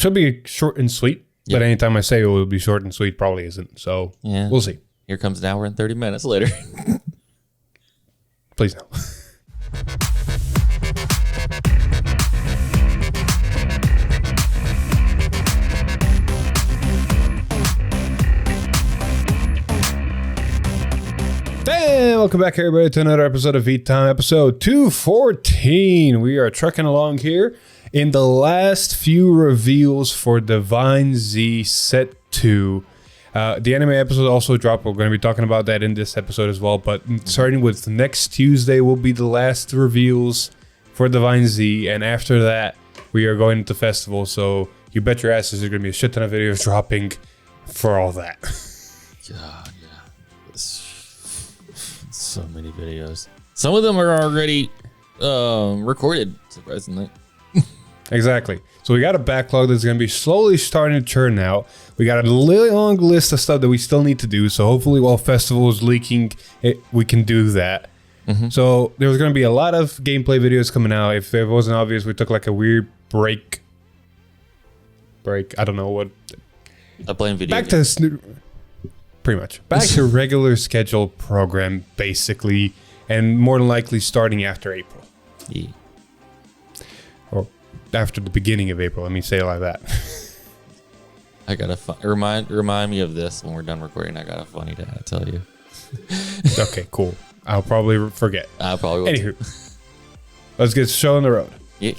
should be short and sweet. Yep. But anytime I say it will be short and sweet, probably isn't. So we'll see. Here comes an hour and 30 minutes later. Please no. Hey, welcome back everybody to another episode of V-Time, episode 214. We are trucking along here in the last few reveals for Divine Z Set 2. The anime episode also dropped. We're going to be talking about that in this episode as well. But starting with next Tuesday will be the last reveals for Divine Z. And after that, we are going into festival. So you bet your asses there's going to be a shit ton of videos dropping for all that. God, yeah. So many videos. Some of them are already recorded, surprisingly. Exactly. So we got a backlog that's going to be slowly starting to churn out. We got a long list of stuff that we still need to do. So hopefully while festival is leaking, we can do that. Mm-hmm. So there's going to be a lot of gameplay videos coming out. If it wasn't obvious, we took like a weird break. I don't know what. Playing video back games. To pretty much back to regular scheduled program basically, and more than likely starting after April. Yeah. Or after the beginning of April. Let me say it like that. I got a remind me of this when we're done recording. I got a funny to tell you. Okay, cool. I'll probably forget. I probably will. Anywho, let's get the show on the road. Yeah.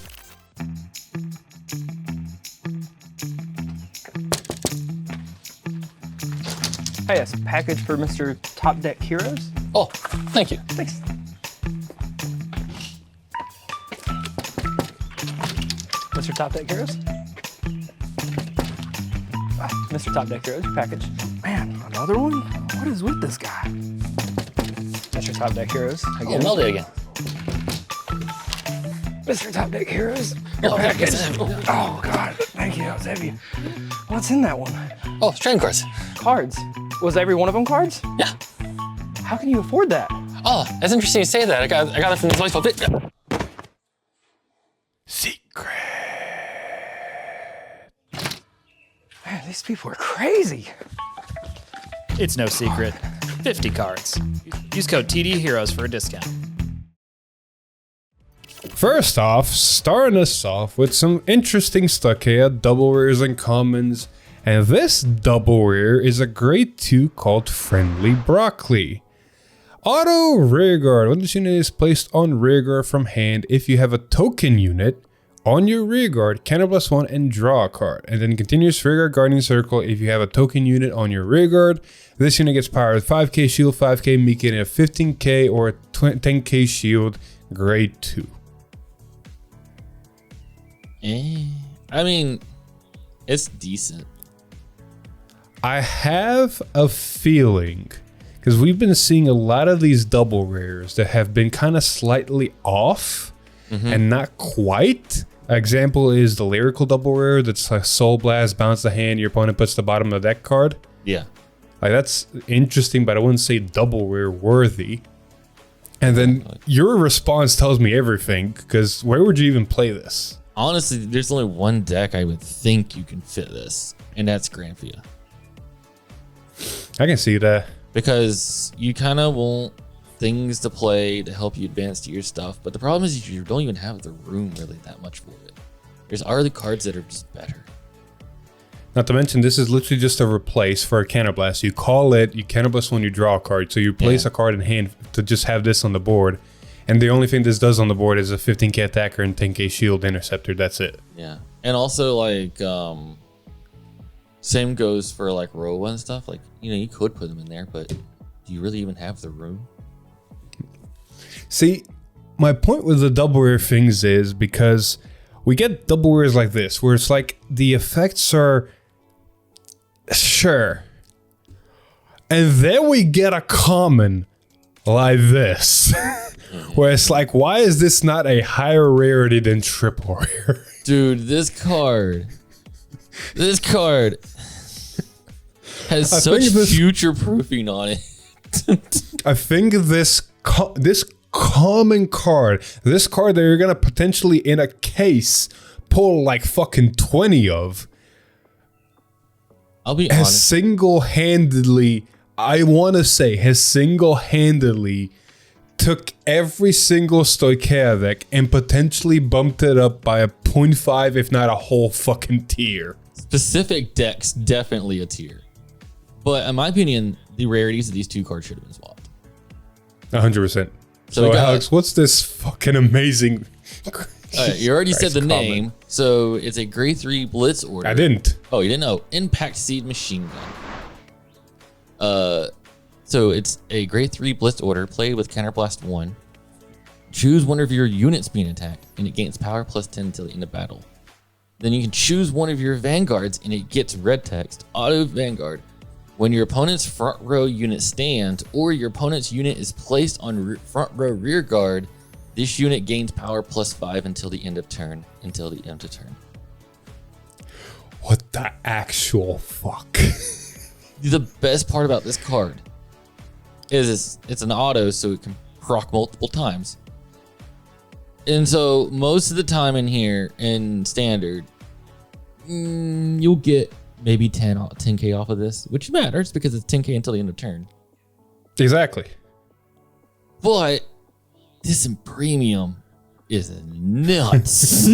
Hey, yes, package for Mr. Top Deck Heroes. Oh, thank you. Thanks. Mr. Top Deck Heroes. Mr. Top Deck Heroes, package. Man, another one? What is with this guy? Mr. Top Deck Heroes, again. Oh, Melody again. Mr. Top Deck Heroes, your package. Oh, God, thank you, that was heavy. What's in that one? Oh, trading cards. Cards. Was every one of them cards? Yeah. How can you afford that? Oh, that's interesting you say that. I got it from this place called Secret. Man, these people are crazy. It's no secret. 50 cards. Use code TD Heroes for a discount. First off, starting us off with some interesting stuff here, double rares and commons. And this double rare is a grade 2 called Friendly Broccoli. Auto rearguard. When this unit is placed on rearguard from hand, if you have a token unit on your rearguard, counter +1 and draw a card. And then continuous rearguard guardian circle. If you have a token unit on your rearguard, this unit gets powered with 5k shield, 5k meek, and a 15k or a 10k shield, grade 2. I mean, it's decent. I have a feeling, because we've been seeing a lot of these double rares that have been kind of slightly off and not quite. Example is the lyrical double rare that's like Soul Blast, bounce the hand, your opponent puts the bottom of the deck card. Yeah. Like that's interesting, but I wouldn't say double rare worthy. And then your response tells me everything, because where would you even play this? Honestly, there's only one deck I would think you can fit this, and that's Granfia. I can see that. Because you kind of want things to play to help you advance to your stuff, but the problem is you don't even have the room really that much for it. There's already cards that are just better. Not to mention, this is literally just a replace for a counterblast. You call it, you counterblast when you draw a card, so you place a card in hand to just have this on the board. And the only thing this does on the board is a 15k attacker and 10k shield interceptor. That's it. Yeah. And also, like, same goes for, like, Roa and stuff. Like, you could put them in there, but do you really even have the room? See, my point with the double rare things is because we get double rares like this, where it's like the effects are sure. And then we get a common like this. Where it's like, why is this not a higher rarity than triple rare? Dude, this card has such future proofing on it. I think this common card, this card that you're gonna potentially in a case pull like fucking 20 of, I'll be has honest. single-handedly, I want to say, has single-handedly took every single Stoichea deck and potentially bumped it up by a 0.5, if not a whole fucking tier. Specific decks, definitely a tier. But in my opinion, the rarities of these two cards should have been swapped. 100%. So we So got- Alex, what's this fucking amazing... You already said the Christ, comment. name. So it's a grade 3 Blitz order. I didn't. Oh, you didn't know? Impact Seed Machine Gun. So it's a grade 3 Blitz order. Play with Counterblast 1. Choose one of your units being attacked, and it gains power plus 10 until the end of battle. Then you can choose one of your Vanguards, and it gets red text, Auto Vanguard. When your opponent's front row unit stands, or your opponent's unit is placed on front row rear guard, this unit gains power plus 5 until the end of turn. What the actual fuck? The best part about this card is it's an auto, so it can proc multiple times. And so most of the time in here in standard, you'll get maybe 10k off of this, which matters because it's 10k until the end of turn. Exactly. But this in premium is nuts.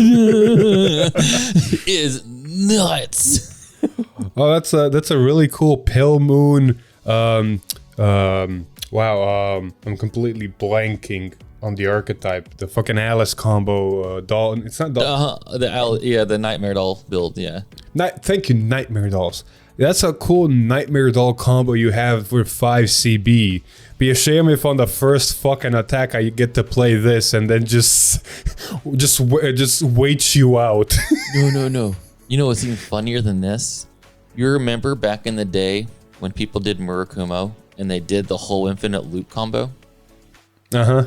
is nuts. Oh, that's a really cool pale moon. Wow. I'm completely blanking on the archetype. The fucking Alice combo. Doll. It's not doll. The Nightmare Doll build. Yeah. Thank you, Nightmare Dolls. That's a cool Nightmare Doll combo you have with 5 CB. Be a shame if on the first fucking attack I get to play this and then just wait you out. No. You know what's even funnier than this? You remember back in the day when people did Murakumo and they did the whole infinite loop combo? Uh-huh.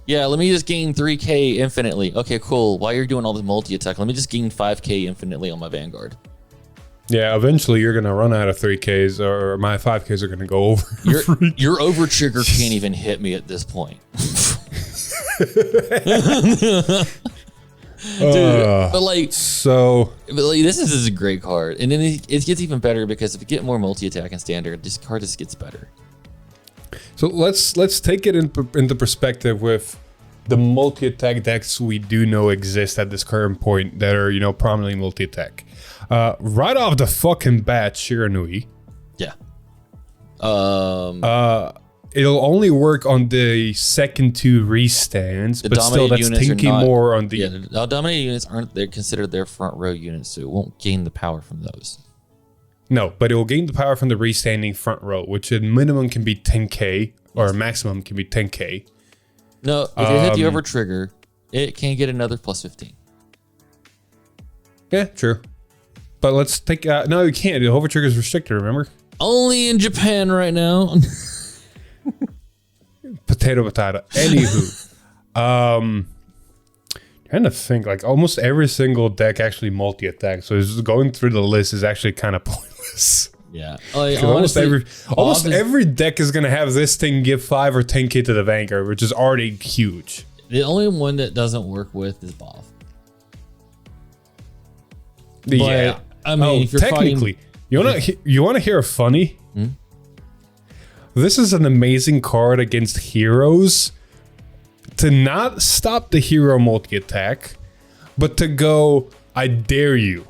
Yeah, let me just gain 3k infinitely. Okay, cool. While you're doing all the multi-attack, let me just gain 5k infinitely on my Vanguard. Yeah, eventually you're gonna run out of 3Ks, or my 5Ks are gonna go over. Your over trigger can't even hit me at this point. Dude, but like this is a great card, and then it gets even better because if you get more multi-attack in standard, this card just gets better. So let's take it into perspective with the multi-attack decks we do know exist at this current point that are, you know, prominently multi-attack. Right off the fucking bat, Shiranui. Yeah. It'll only work on the second 2 restands, but still that's thinking more on the... Yeah, the dominated units they're considered their front row units, so it won't gain the power from those. No, but it will gain the power from the restanding front row, which at minimum can be 10k, or maximum can be 10k. No, if it hit the over trigger, it can get another plus 15. Yeah, true. But let's take... no, you can't. The over trigger is restricted, remember? Only in Japan right now. Potato. Anywho, trying to think, like almost every single deck actually multi-attack. So just going through the list is actually kind of pointless. Yeah, Almost every deck is gonna have this thing give 5 or 10k to the Vanguard, which is already huge. The only one that doesn't work with is Bob. Yeah, But, I mean, if you're technically, fighting, you wanna hear a funny? This is an amazing card against heroes to not stop the hero multi-attack, but to go, I dare you.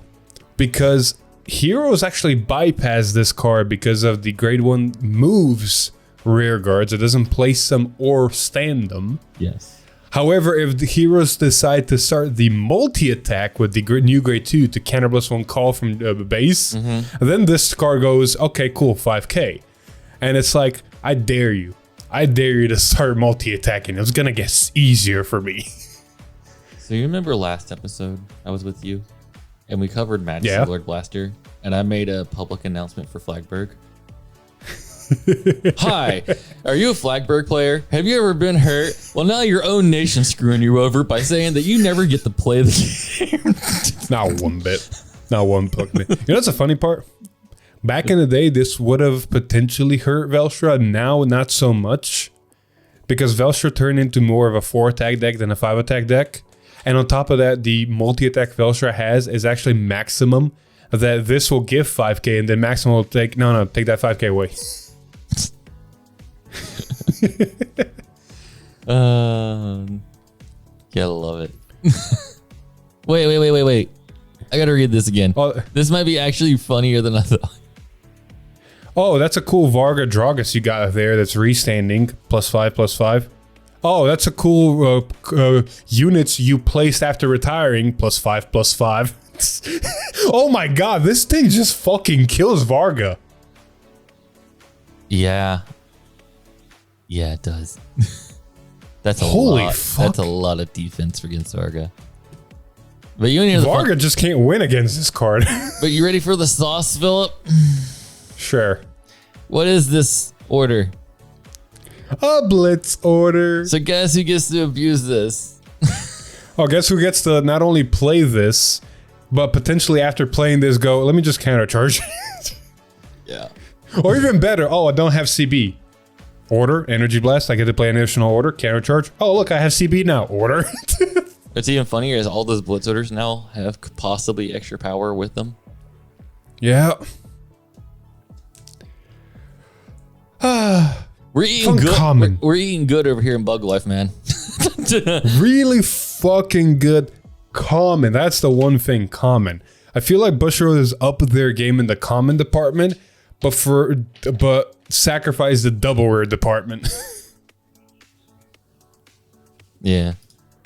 Because heroes actually bypass this card because of the grade 1 moves rear guards. It doesn't place them or stand them. yes. However, if the heroes decide to start the multi-attack with the new grade 2 to counter +1 call from base, then this card goes, okay, cool, 5k. And it's like, I dare you. I dare you to start multi-attacking. It's gonna get easier for me. So you remember last episode I was with you, and we covered Majesty Yeah. Lord Blaster, and I made a public announcement for Flagberg. Hi, are you a Flagberg player? Have you ever been hurt? Well, now your own nation's screwing you over by saying that you never get to play the game. Not one bit. Not one bit. You know what's the funny part? Back in the day, this would have potentially hurt Velstra. Now, not so much. Because Velstra turned into more of a 4-attack deck than a 5-attack deck. And on top of that, the multi-attack Velstra has is actually maximum that this will give 5k and then Maximum will take take that 5k away. Gotta love it. Wait. I gotta read this again. This might be actually funnier than I thought. Oh, that's a cool Varga Dragus you got there that's restanding. +5/+5. Oh, that's a cool units you placed after retiring. +5/+5. Oh my god, this thing just fucking kills Varga. Yeah. Yeah, it does. That's a Holy lot. fuck. That's a lot of defense against Varga. But you need Varga just can't win against this card. But you ready for the sauce, Philip? Sure. What is this order? A blitz order. So guess who gets to abuse this? Oh, guess who gets to not only play this, but potentially after playing this go, let me just countercharge. Yeah. Or even better, oh, I don't have CB. Order, Energy Blast, I get to play an additional order, countercharge. Oh, look, I have CB now, order. What's even funnier is all those blitz orders now have possibly extra power with them. Yeah. We're eating good. Common. We're eating good over here in Bug Life, man. Really fucking good common. That's the one thing, common. I feel like Bushiroad is up their game in the common department, but sacrifice the double rare department. Yeah.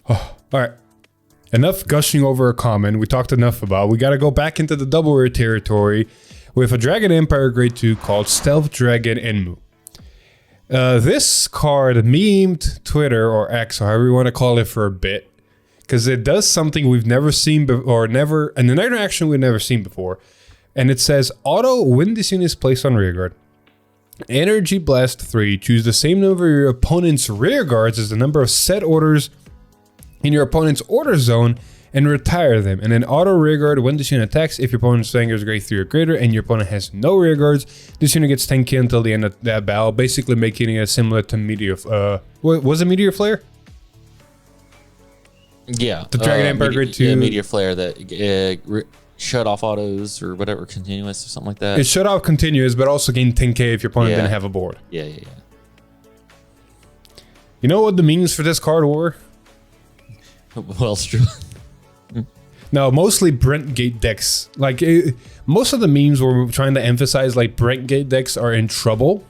Oh, all right. Enough gushing over a common. We talked enough about. We got to go back into the double rare territory with a Dragon Empire Grade 2 called Stealth Dragon Enmu. This card memed Twitter or X, or however you want to call it, for a bit, because it does something we've never seen before, an interaction we've never seen before. And it says, auto when this unit is placed on rearguard. Energy Blast 3, choose the same number of your opponent's rear guards as the number of set orders in your opponent's order zone and retire them. And then auto rearguard when this unit attacks. If your opponent's Vanguard is grade 3 or greater and your opponent has no rear guards, this unit gets 10k until the end of that battle, basically making it similar to Meteor. Was it Meteor Flare? Yeah. The Dragon Empire Grade 2. Yeah, Meteor Flare that shut off autos or whatever, continuous or something like that. It shut off continuous, but also gained 10k if your opponent didn't have a board. Yeah. You know what the means for this card were? Well, it's true. No, mostly Brent Gate decks. Like, most of the memes were trying to emphasize, like, Brent Gate decks are in trouble.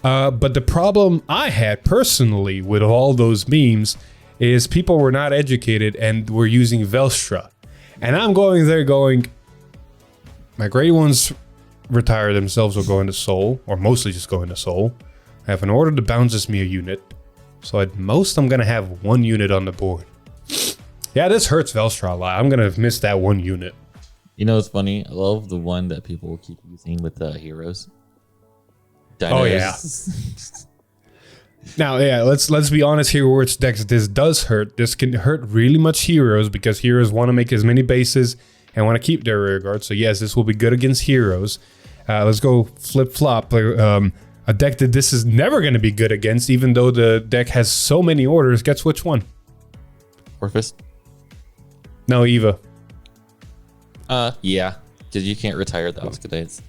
But the problem I had personally with all those memes is people were not educated and were using Velstra. And I'm going there going, my grade ones retire themselves or go into Soul, or mostly just go into Soul. I have an order that bounces me a unit. So at most, I'm going to have one unit on the board. Yeah, this hurts Velstra a lot. I'm going to miss that one unit. You know what's funny? I love the one that people keep using with the heroes. Dinos. Oh, yeah. Now, yeah, let's be honest here, which decks this does hurt. This can hurt really much heroes because heroes want to make as many bases and want to keep their rear guard. So yes, this will be good against heroes. Let's go flip-flop. A deck that this is never going to be good against, even though the deck has so many orders. Guess which one? Orphis? No, Eva. Yeah. Because you can't retire the Oscadates.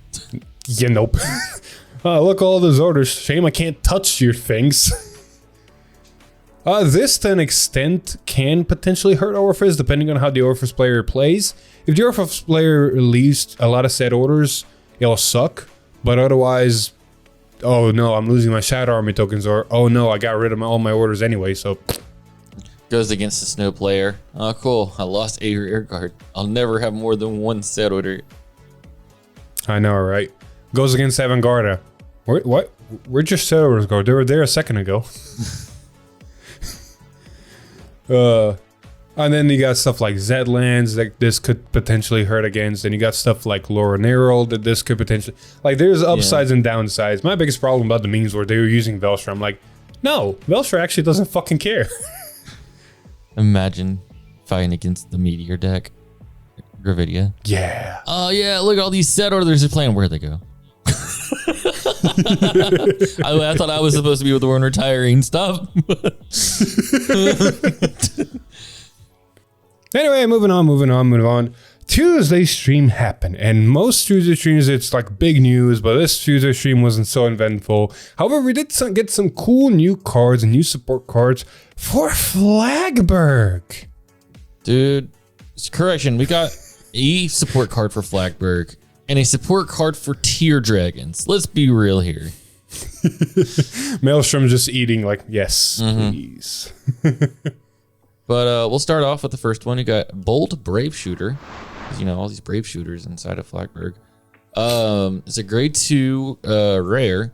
Yeah, nope. Look, all those orders. Shame I can't touch your things. This, to an extent, can potentially hurt Orphis, depending on how the Orphis player plays. If the Orphis player leaves a lot of set orders, it'll suck. But otherwise, oh no, I'm losing my Shadow Army tokens, or oh no, I got rid of all my orders anyway, so... Goes against the snow player. Oh, cool. I lost a rear guard. I'll never have more than one set order. I know, right? Goes against Vanguard. What? Where'd your set orders go? They were there a second ago. And then you got stuff like Zedlands that this could potentially hurt against. And you got stuff like Laura Nerol that this could potentially... Like, there's upsides and downsides. My biggest problem about the memes were they were using Velstra. I'm like, no, Velstra actually doesn't fucking care. Imagine fighting against the Meteor deck. Gravidia. Yeah. Oh, yeah, look, all these set orders are playing. Where'd they go? I thought I was supposed to be with the one retiring stuff. Anyway, moving on. Tuesday stream happened, and most Tuesday streams it's like big news, but this Tuesday stream wasn't so eventful. However, we did get some cool new cards and new support cards for Flagberg. Dude, correction, we got a support card for Flagberg and a support card for Tear Dragons. Let's be real here. Maelstrom just eating like, yes, please. But we'll start off with the first one. You got Bold Brave Shooter. You know, all these Brave Shooters inside of Flagberg. It's a grade 2 rare.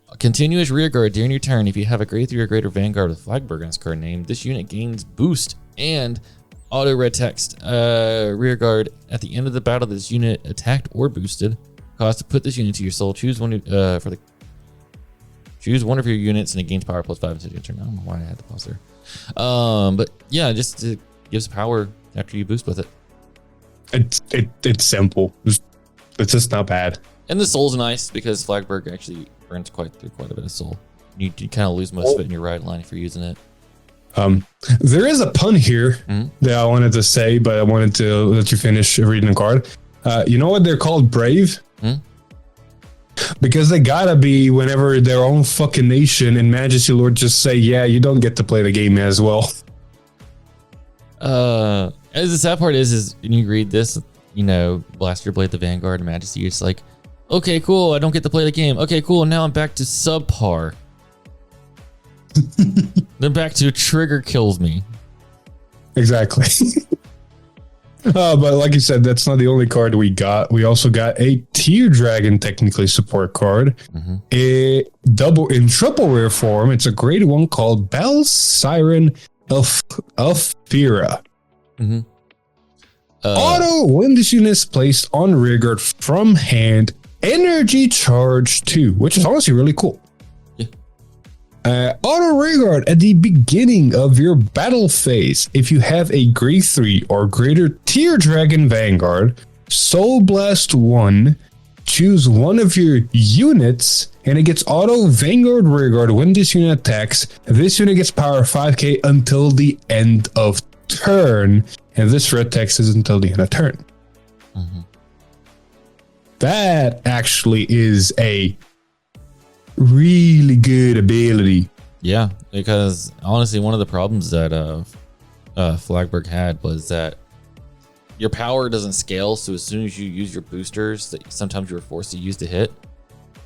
A continuous rear guard during your turn. If you have a grade 3 or greater Vanguard with Flagberg on its card name, this unit gains boost and auto red text. Rear guard at the end of the battle, this unit attacked or boosted. Cost to put this unit to your soul. Choose one choose one of your units and it gains power +5 until your turn. I don't know why I had to pause there. But yeah, just it gives power after you boost with it. It's simple. It's just not bad. And the soul's nice because Flagberg actually burns quite a bit of soul. You kind of lose most of it in your right line if you're using it. There is a pun here that I wanted to say, but I wanted to let you finish reading the card. You know what they're called? Brave? Because they gotta be whenever their own fucking nation and Majesty Lord just say, yeah, you don't get to play the game as well. As the sad part is when you read this, you know, Blaster Blade, the Vanguard, and Majesty, it's like, okay, cool, I don't get to play the game. Okay, cool, now I'm back to subpar. Then back to trigger kills me. Exactly. But like you said, that's not the only card we got. We also got a Tear Dragon technically support card. A double in triple rare form. It's a grade 1 called Bell Siren Elfira. Auto when this unit is placed on rearguard from hand, energy charge 2, which is honestly really cool. Auto rearguard at the beginning of your battle phase. If you have a grade 3 or greater Tear Dragon Vanguard, Soul Blast 1, choose one of your units, and it gets auto Vanguard rearguard when this unit attacks. This unit gets power 5k until the end of turn, and this red text is until the end of turn. That actually is a really good ability. Yeah, because honestly, one of the problems that Flagberg had was that your power doesn't scale. So as soon as you use your boosters that sometimes you were forced to use to hit,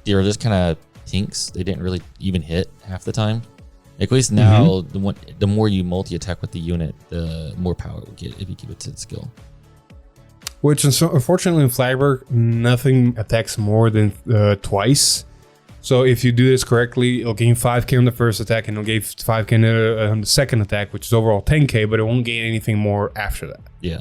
they were just kind of tinks. They didn't really even hit half the time. At least now, the more you multi-attack with the unit, the more power it will get if you give it to the skill. Which, unfortunately, in Flagberg, nothing attacks more than twice. So if you do this correctly, it'll gain 5k on the first attack, and it'll gain 5k on the second attack, which is overall 10k, but it won't gain anything more after that. Yeah.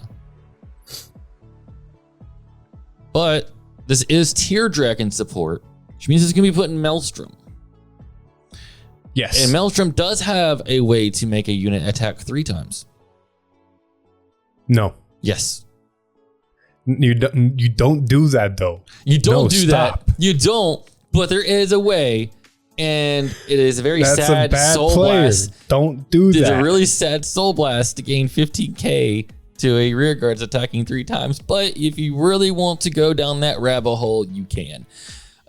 But this is Tear Dragon support, which means it's going to be put in Maelstrom. Yes. And Maelstrom does have a way to make a unit attack 3 times. Yes. You don't do that, though. You don't do that. You don't. But there is a way, and it is a very sad soul blast. Don't do that. It's a really sad soul blast to gain 15k to a rear guard's attacking 3 times. But if you really want to go down that rabbit hole, you can.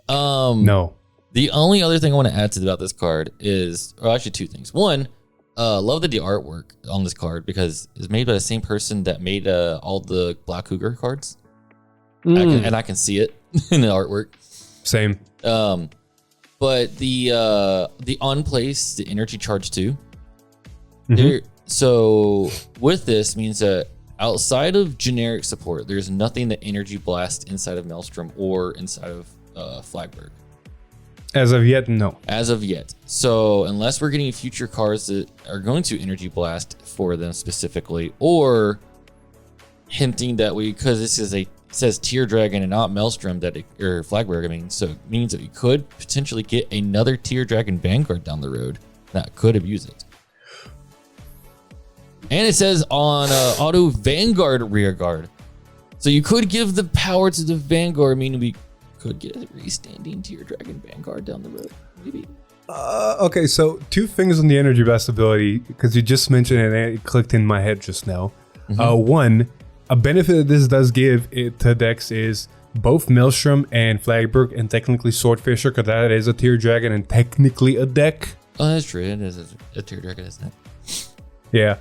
No. The only other thing I want to add to about this card is, or actually 2 things. One, love the artwork on this card because it's made by the same person that made all the Black Cougar cards. And I can see it in the artwork. Same. But the on place, the energy charge 2. So with this means that outside of generic support, there's nothing that energy blast inside of Maelstrom or inside of Flagberg. As of yet, no. As of yet. So unless we're getting future cards that are going to energy blast for them specifically, or hinting that because this is it says Tear Dragon and not Maelstrom or Flagberg, I mean, so it means that we could potentially get another Tear Dragon Vanguard down the road that could abuse it. And it says on auto Vanguard rear guard. So you could give the power to the Vanguard, meaning we could get a restanding Tear Dragon Vanguard down the road, maybe. Okay, so 2 things on the energy blast ability, because you just mentioned it and it clicked in my head just now. One, A benefit that this does give it to decks is both Maelstrom and Flagbrook, and technically Swordfisher, because that is a tier dragon and technically a deck. Oh, that's true. It is a tier dragon, isn't it? Yeah.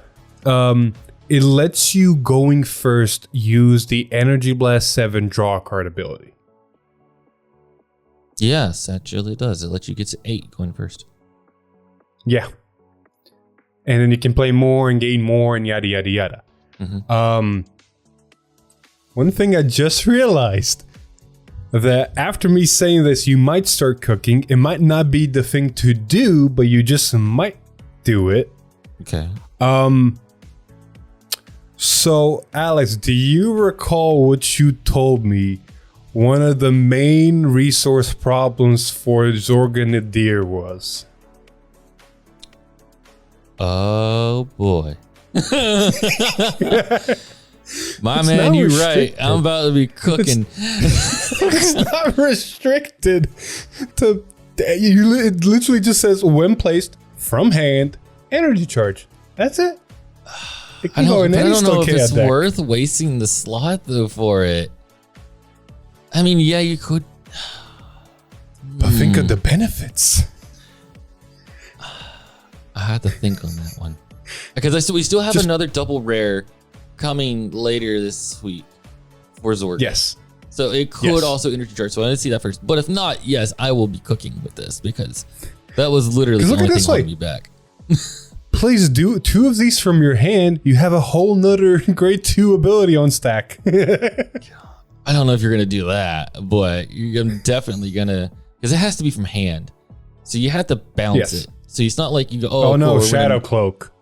It lets you going first use the Energy Blast 7 draw a card ability. Yes, actually it does. It lets you get to 8 going first. Yeah. And then you can play more and gain more and yada yada yada. One thing I just realized, that after me saying this, you might start cooking. It might not be the thing to do, but you just might do it. Okay. So, Alex, do you recall what you told me one of the main resource problems for Zorganidir was? Oh boy. My It's man, not you're right. restricted. I'm about to be cooking. It's not restricted to... It literally just says, when placed from hand, energy charge. That's it. It I can go don't, in I any don't know if it's Stochea deck. worth wasting the slot though for it. I mean, yeah, you could. But think of the benefits. I had to think on that one because we still have another double rare coming later this week for Zorg. Yes. So it could also energy charge. So I didn't see that first. But if not, yes, I will be cooking with this because that was literally the look at only this thing way. holding me back. Please do 2 of these from your hand. You have a whole nother grade 2 ability on stack. I don't know if you're gonna do that, but you're definitely gonna, because it has to be from hand. So you have to bounce it. So it's not like you go, Oh no, cool, Shadow Cloak.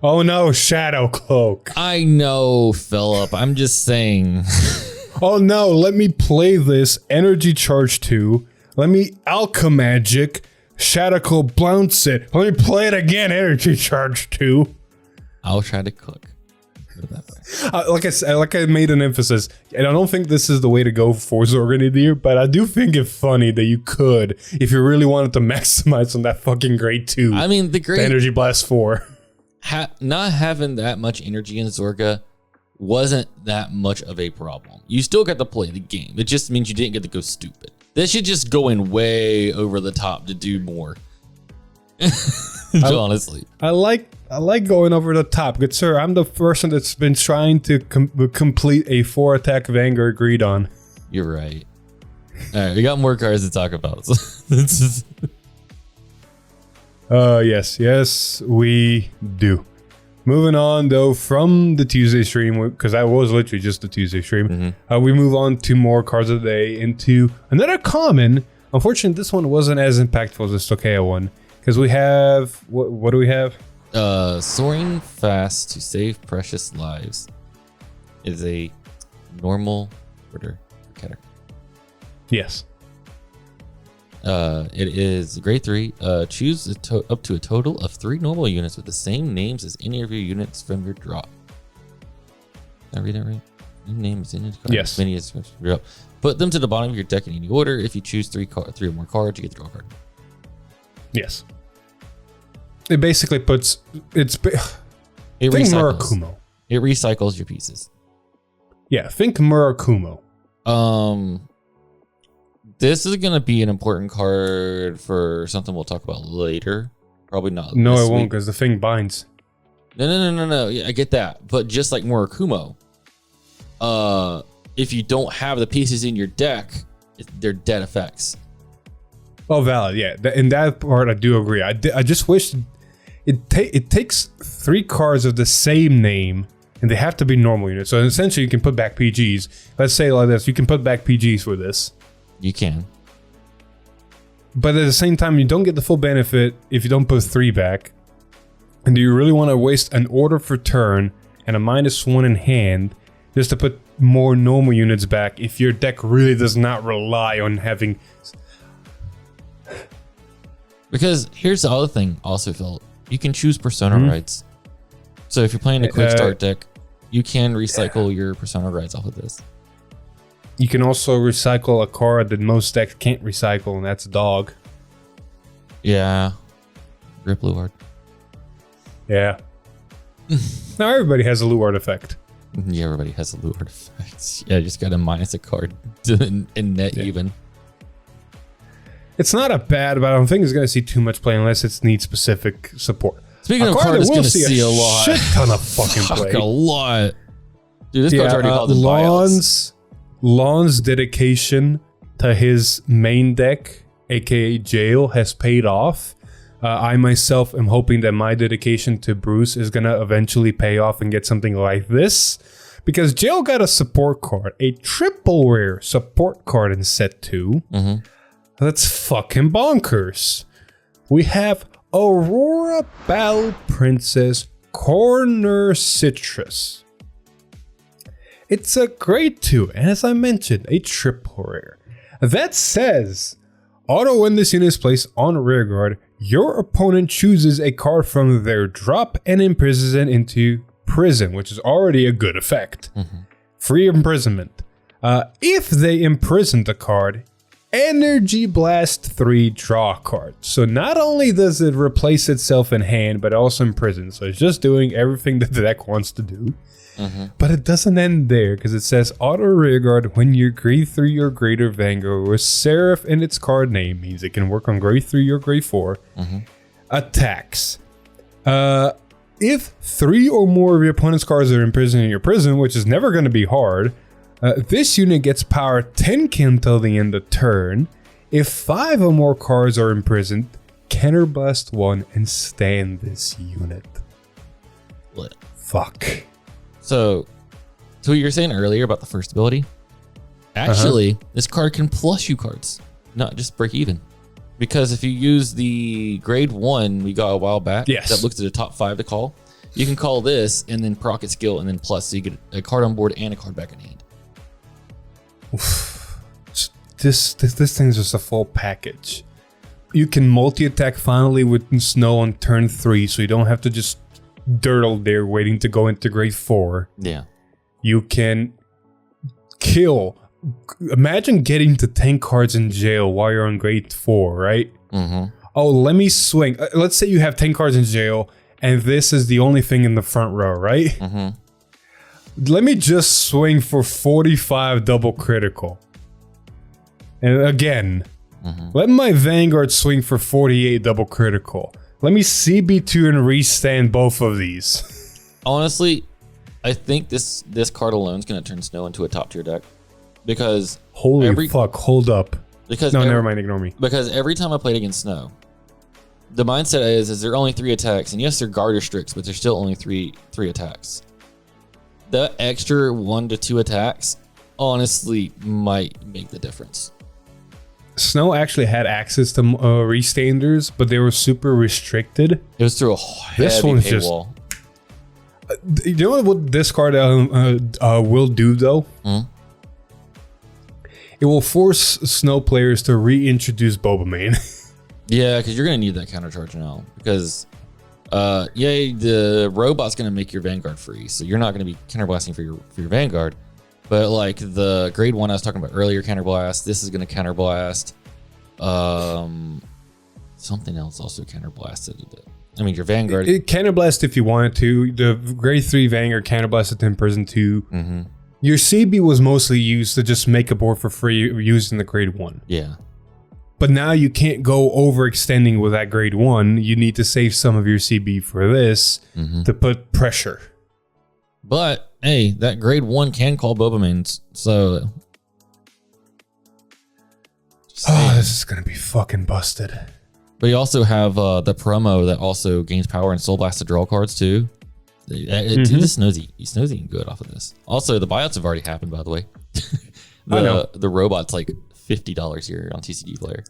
Oh no, Shadow Cloak. I know, Philip. I'm just saying. Oh no, let me play this Energy Charge 2. Let me Alchemagic, Shadow Cloak, bounce it. Let me play it again, Energy Charge 2. I'll try to cook. Put it that way. Like I said, like I made an emphasis, and I don't think this is the way to go for Zorganidir, but I do think it's funny that you could, if you really wanted to maximize on that fucking grade 2. I mean, the great Energy Blast 4. not having that much energy in Zorga wasn't that much of a problem. You still got to play the game. It just means you didn't get to go stupid. They should just go in way over the top to do more. Honestly, I like going over the top. Good sir, I'm the person that's been trying to complete a 4-attack Vanguard greed on. you're right. All right, we got more cards to talk about. So this is Yes, we do. Moving on though from the Tuesday stream, because that was literally just the Tuesday stream. We move on to more cards of the day into another common. Unfortunately, this one wasn't as impactful as the Stochea one, because we have what do we have? Soaring Fast to Save Precious Lives is a normal order character. Yes. It is grade 3. Choose up to a total of 3 normal units with the same names as any of your units from your drop. Did I read that right? New names in it. Yes. Many as your drop. Put them to the bottom of your deck in any order. If you choose 3 or more cards, you get to draw a card. Yes. It basically puts It think recycles. Murakumo. It recycles your pieces. Yeah, think Murakumo. This is gonna be an important card for something we'll talk about later. Probably not. No, this it won't, week. because the thing binds. No. Yeah, I get that, but just like Murakumo, if you don't have the pieces in your deck, they're dead effects. Oh, valid. Yeah, in that part, I do agree. I just wish it takes 3 cards of the same name, and they have to be normal units. So essentially, you can put back PGs. Let's say it like this: you can put back PGs for this. You can. But at the same time, you don't get the full benefit if you don't put 3 back. And do you really want to waste an order for turn and a -1 in hand just to put more normal units back if your deck really does not rely on having... Because here's the other thing also, Phil. You can choose persona rights. So if you're playing a quick start deck, you can recycle your persona rights off of this. You can also recycle a card that most decks can't recycle, and that's Dog. Yeah. Rip Luard. Yeah. Now everybody has a Luard effect. Yeah, everybody has a loot artifacts. Yeah, just got to minus a card in net even. It's not a bad, but I don't think it's going to see too much play unless it needs specific support. Speaking of card, it's going to see a lot. Shit ton of fucking play. A lot. Dude, this card's already called in buyouts. Lon's dedication to his main deck, aka Jail, has paid off. I myself am hoping that my dedication to Bruce is going to eventually pay off and get something like this. Because Jail got a support card, a triple rare support card in set 2. That's fucking bonkers. We have Aurora Battle Princess Corner Citrus. It's a grade 2, and as I mentioned, a triple rare. That says, auto when this unit is placed on rear guard, your opponent chooses a card from their drop and imprisons it into prison, which is already a good effect. Free imprisonment. If they imprison the card, Energy Blast 3 draw a card. So not only does it replace itself in hand, but also in prison. So it's just doing everything that the deck wants to do. But it doesn't end there, because it says auto rearguard when your grade 3 or greater Vanguard with Seraph in its card name, means it can work on grade 3 or grade 4, attacks. If 3 or more of your opponent's cards are imprisoned in your prison, which is never going to be hard, this unit gets power 10k until the end of turn. If 5 or more cards are imprisoned, counterblast 1 and stand this unit. What? Fuck. So what you were saying earlier about the first ability, actually, this card can plus you cards, not just break even. Because if you use the grade 1 we got a while back, that looks at the top 5 to call, you can call this and then proc its skill and then plus, so you get a card on board and a card back in hand. This thing's just a full package. You can multi-attack finally with Snow on turn 3, so you don't have to just dirtle there waiting to go into grade 4. Yeah. You can kill. Imagine getting to 10 cards in Jail while you're on grade 4, right? Oh, let me swing. Let's say you have 10 cards in Jail and this is the only thing in the front row, right? Let me just swing for 45 double critical. And again, let my Vanguard swing for 48 double critical. Let me CB2 and restand both of these. Honestly, I think this card alone is going to turn Snow into a top tier deck. Because holy fuck, hold up. Because never mind, ignore me. Because every time I played against Snow, the mindset is there are only 3 attacks, and yes, they're guard restricts, but there's still only three attacks. That extra 1 to 2 attacks honestly might make the difference. Snow actually had access to restanders, but they were super restricted. It was through a heavy paywall. You know what this card will do though? It will force Snow players to reintroduce Bombardment. Yeah, because you're gonna need that countercharge now. Because the robot's gonna make your Vanguard free, so you're not gonna be counterblasting for your Vanguard. But like the grade 1 I was talking about earlier, counterblast. This is gonna counterblast. Something else also counterblasted a bit. I mean, your Vanguard. It counterblast if you wanted to. The grade 3 Vanguard counterblasted to Imprison 2. Your CB was mostly used to just make a board for free using the grade 1. Yeah. But now you can't go overextending with that grade 1. You need to save some of your CB for this to put pressure. But hey, that grade 1 can call Bombardment, so. This is gonna be fucking busted. But you also have the promo that also gains power and Soul Blast to draw cards too. Dude, this Snow's eating good off of this. Also, the buyouts have already happened, by the way. The robot's like $50 here on TCG Player.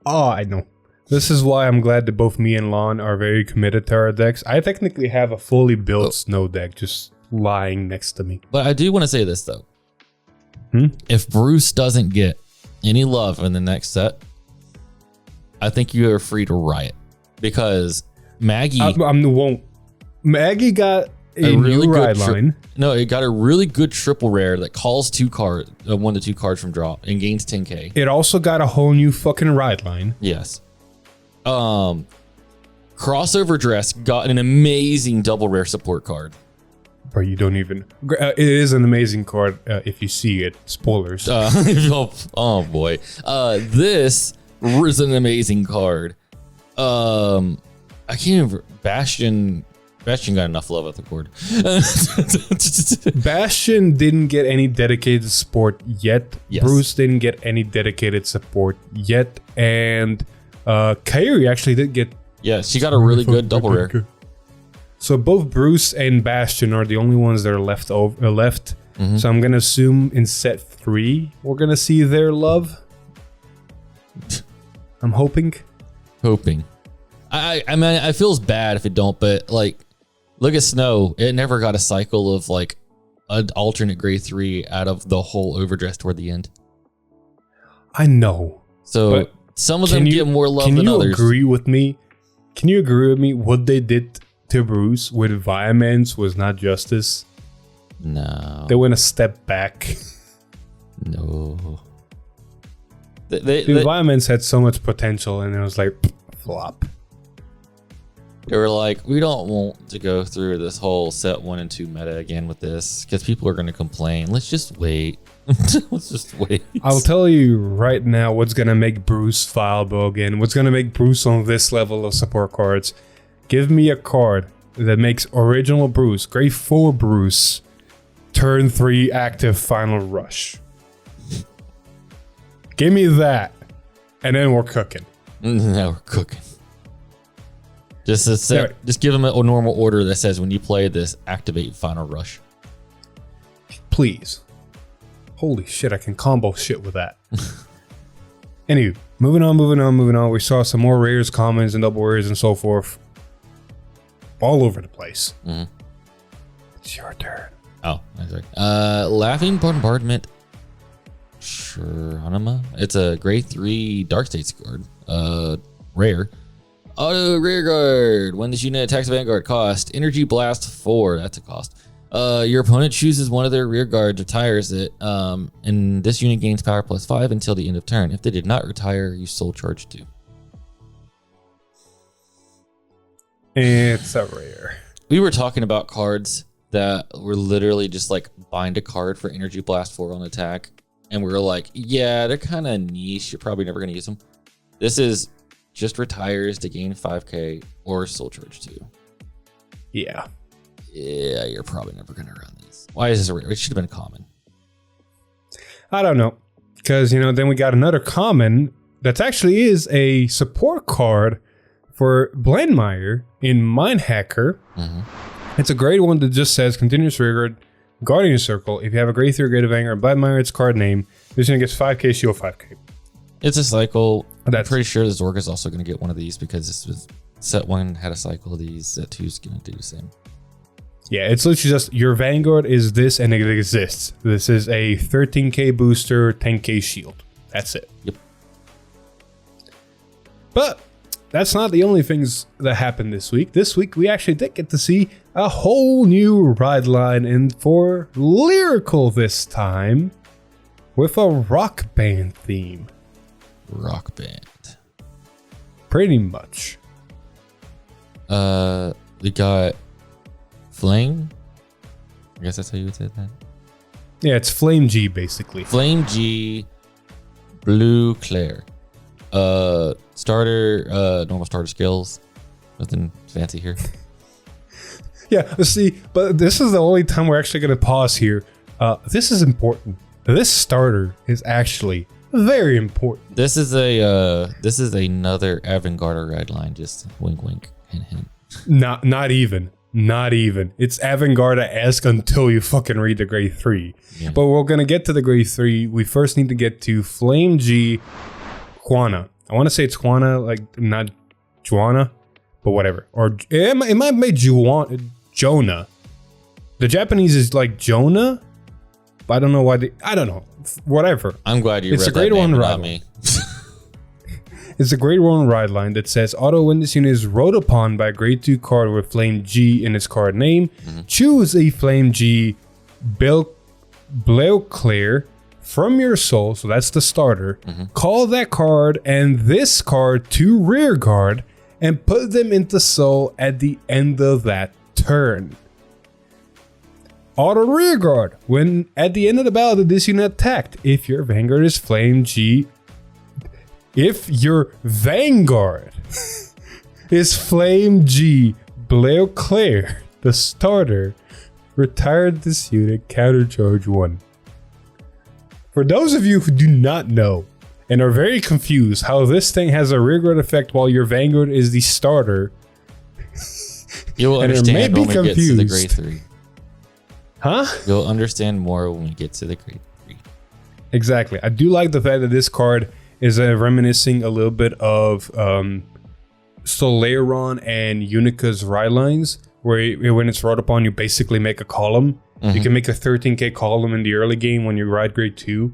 Oh, I know. This is why I'm glad that both me and Lon are very committed to our decks. I technically have a fully built Snow deck just lying next to me. But I do want to say this though. If Bruce doesn't get any love in the next set, I think you are free to riot. Because Maggie... Maggie got a really new ride line. No, it got a really good triple rare that calls 1 to 2 cards from draw and gains 10k. It also got a whole new fucking ride line. Yes. Crossover Dress got an amazing double rare support card. Bro, you don't even. It is an amazing card if you see it. Spoilers. Oh boy. This is an amazing card. I can't even. Bastion got enough love at the board. Bastion didn't get any dedicated support yet. Yes. Bruce didn't get any dedicated support yet. And Kairi actually did get. Yeah, she got a really good double rare. So both Bruce and Bastion are the only ones that are left. Mm-hmm. So I'm gonna assume in set 3 we're gonna see their love. I'm hoping. I mean, it feels bad if it don't, but like, look at Snow. It never got a cycle of like an alternate grade 3 out of the whole overdress toward the end. I know. So but some of them get more love than others. Can you agree with me? What they did to Bruce with Viamans was not justice. No. They went a step back. No. Viamans had so much potential, and it was like flop. They were like, we don't want to go through this whole set 1 and 2 meta again with this because people are going to complain. Let's just wait. Let's just wait. I'll tell you right now what's going to make Bruce viable again. What's going to make Bruce on this level of support cards. Give me a card that makes original Bruce, grade 4 Bruce, turn 3 active final rush. Give me that. And then we're cooking. Now we're cooking. Just give him a normal order that says when you play this, activate final rush. Please. Holy shit, I can combo shit with that. Anyway, moving on. We saw some more rares, commons, and double rares and so forth. All over the place. Mm-hmm. It's your turn. Oh, I'm sorry. Laughing Bombardment. Sure, Hanama. It's a grade 3 Dark States card. Rare. Auto rear guard. When this unit attacks a Vanguard, cost Energy Blast 4. That's a cost. Your opponent chooses one of their rear guards, retires it, and this unit gains power +5 until the end of turn. If they did not retire, you soul charge 2. It's a rare. We were talking about cards that were literally just like bind a card for Energy Blast 4 on attack. And we were like, yeah, they're kind of niche. You're probably never going to use them. This is just retires to gain 5k or soul charge 2. Yeah. Yeah, you're probably never going to run these. Why is this a rare? It should have been common. I don't know. Because, then we got another common that actually is a support card for Blandmeyer in Mind Hacker. Mm-hmm. It's a grade 1 that just says continuous rearguard, Guardian Circle. If you have a grade 3 or grade of Vanguard, Blandmeyer, its card name. This unit gets 5k, shield 5k. It's a cycle. I'm That's pretty sure the Zorg is also going to get one of these because this was set 1 had a cycle of these. Set 2 is going to do the same. Yeah, it's literally just your Vanguard is this and it exists. This is a 13k booster, 10k shield. That's it. Yep. But that's not the only things that happened this week. This week, we actually did get to see a whole new ride line, and for lyrical this time, with a rock band theme. Rock band. Pretty much. We got Flame. I guess that's how you would say that. Yeah, it's Flame G, basically. Flame G, Blue Claire. Starter, normal starter skills. Nothing fancy here. Yeah, see, but this is the only time we're actually going to pause here. This is important. This starter is actually very important. This is another Vanguard red line. Just wink, wink, hint, hint. Not even. It's Vanguard-esque until you fucking read the grade 3. Yeah. But we're going to get to the grade 3. We first need to get to Flame G Juana. I want to say it's Juana, like not Juana, but whatever. Or it might be Jonah. The Japanese is like Jonah, but I don't know why I don't know. Whatever. I'm glad you read that name, one not me. It's a grade 1 ride line that says auto when this unit is rode upon by a grade 2 card with Flame G in its card name. Mm-hmm. Choose a Flame G bellow clear from your soul, so that's the starter. Mm-hmm. Call that card and this card to rear guard and put them into soul at the end of that turn. Auto rearguard. When at the end of the battle that this unit attacked, if your Vanguard is Flame G, if your Vanguard is Flame G bellow, the starter, retired this unit, countercharge 1. For those of you who do not know and are very confused how this thing has a rearguard effect while your Vanguard is the starter, You will and understand may when be we get to the confused. grade 3. huh? You'll understand more when we get to the grade 3. Exactly. I do like the fact that this card is reminiscing a little bit of Soleron and Unica's ride lines, where when it's wrought upon, you basically make a column. You can make a 13k column in the early game when you ride grade 2,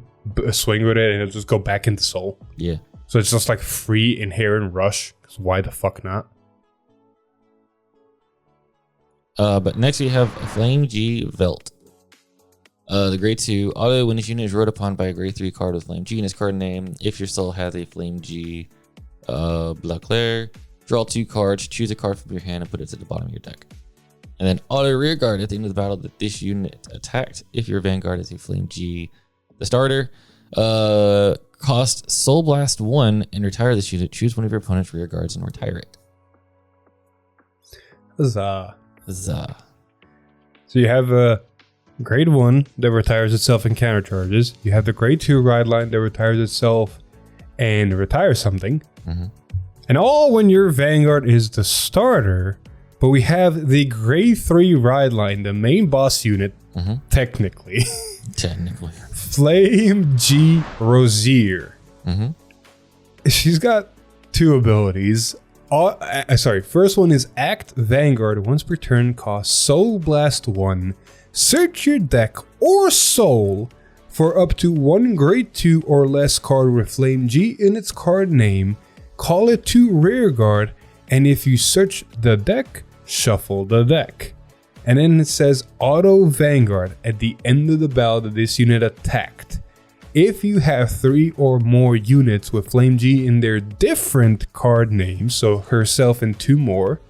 swing with it, and it'll just go back into Soul. Yeah. So it's just like free inherent rush, because why the fuck not? But next we have Flame G Velt. The grade 2 auto, when this unit is wrote upon by a grade 3 card with Flame G in its card name, if your soul has a Flame G Blaclair, draw 2 cards, choose a card from your hand and put it to the bottom of your deck. And then auto rearguard at the end of the battle that this unit attacked, if your Vanguard is a Flame G, the starter, cost Soul Blast 1 and retire this unit. Choose one of your opponent's rear guards and retire it. Huzzah. Huzzah. So you have a grade 1 that retires itself and countercharges. You have the grade 2 ride line that retires itself and retires something. And all when your Vanguard is the starter. But we have the grade 3 ride line, the main boss unit, technically. Technically. Flame G Rosier. She's got 2 abilities. First one is Act Vanguard. Once per turn, costs Soul Blast 1. Search your deck or Soul for up to 1 grade 2 or less card with Flame G in its card name. Call it to rearguard, and if you search the deck, shuffle the deck. And then it says Auto Vanguard at the end of the battle that this unit attacked. If you have 3 or more units with Flame G in their different card names, so herself and 2 more,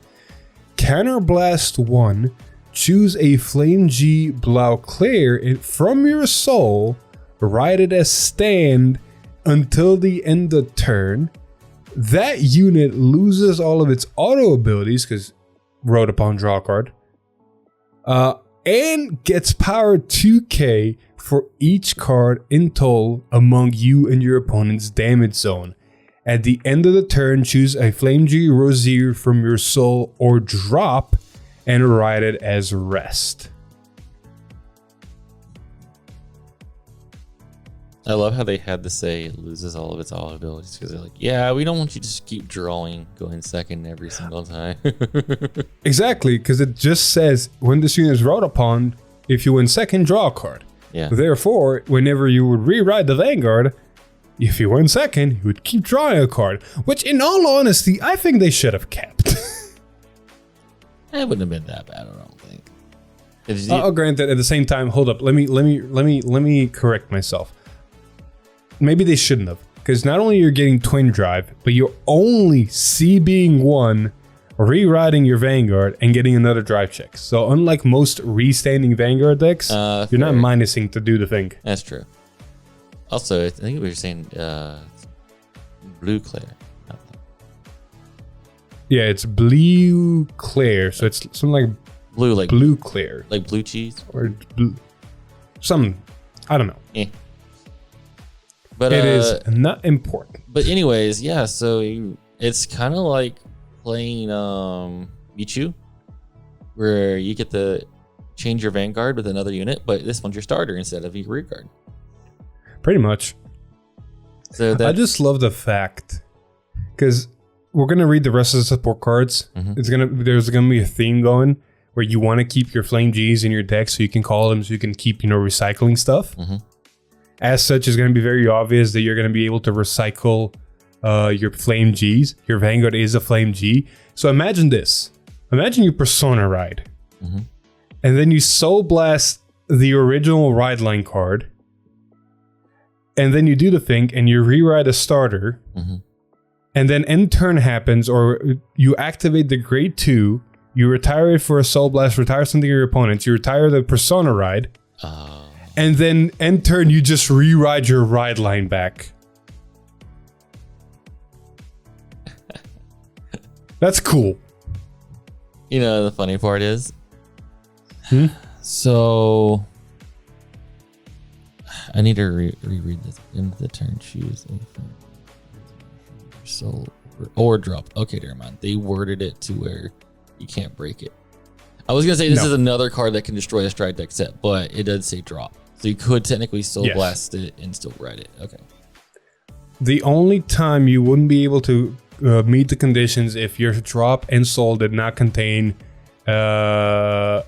Counterblast 1, choose a Flame G Blauclair from your soul, ride it as stand until the end of turn. That unit loses all of its auto abilities, because wrote upon draw card, and gets power 2k for each card in total among you and your opponent's damage zone. At the end of the turn, choose a Flame G Rosier from your soul or drop and ride it as rest. I love how they had to say it loses all of its auto abilities, because they're like, yeah, we don't want you to just keep drawing, going second every single time. Exactly, because it just says when this unit is wrought upon, if you win second, draw a card. Yeah. Therefore, whenever you would rewrite the Vanguard, if you win second, you would keep drawing a card. Which, in all honesty, I think they should have kept. It wouldn't have been that bad, I don't think. I'll grant that. At the same time, hold up. Let me correct myself. Maybe they shouldn't have, because not only you're getting Twin Drive, but you're only being 1, rewriting your Vanguard and getting another drive check. So unlike most restanding Vanguard decks, you're not minusing to do the thing. That's true. Also, I think we were saying Blue Claire. Yeah, it's Blue Claire, so it's something like Blue, like Blue Claire. like blue cheese. Or blue, some, I don't know. Eh. But it is not important. But anyways, yeah. So it's kind of like playing Michu, where you get to change your Vanguard with another unit, but this one's your starter instead of your rear guard. Pretty much. So I just love the fact, because we're gonna read the rest of the support cards. There's gonna be a theme going where you want to keep your Flame Gs in your deck so you can call them, so you can keep recycling stuff. As such, it's going to be very obvious that you're going to be able to recycle your Flame Gs. Your Vanguard is a Flame G. So imagine this. Imagine you Persona ride. And then you Soul Blast the original ride line card. And then you do the thing and you rewrite a starter. And then end turn happens, or you activate the grade 2 You retire it for a Soul Blast, retire something of your opponents, you retire the Persona Ride, and then end turn, you just re-ride your ride line back. That's cool. You know, the funny part is, so I need to reread this. End of the turn, choose a soul or drop. Okay, never mind. They worded it to where you can't break it. I was gonna say this is another card that can destroy a strike deck set, but it does say drop, so you could technically Soul Blast it and still ride it. Okay. The only time you wouldn't be able to meet the conditions if your drop and soul did not contain the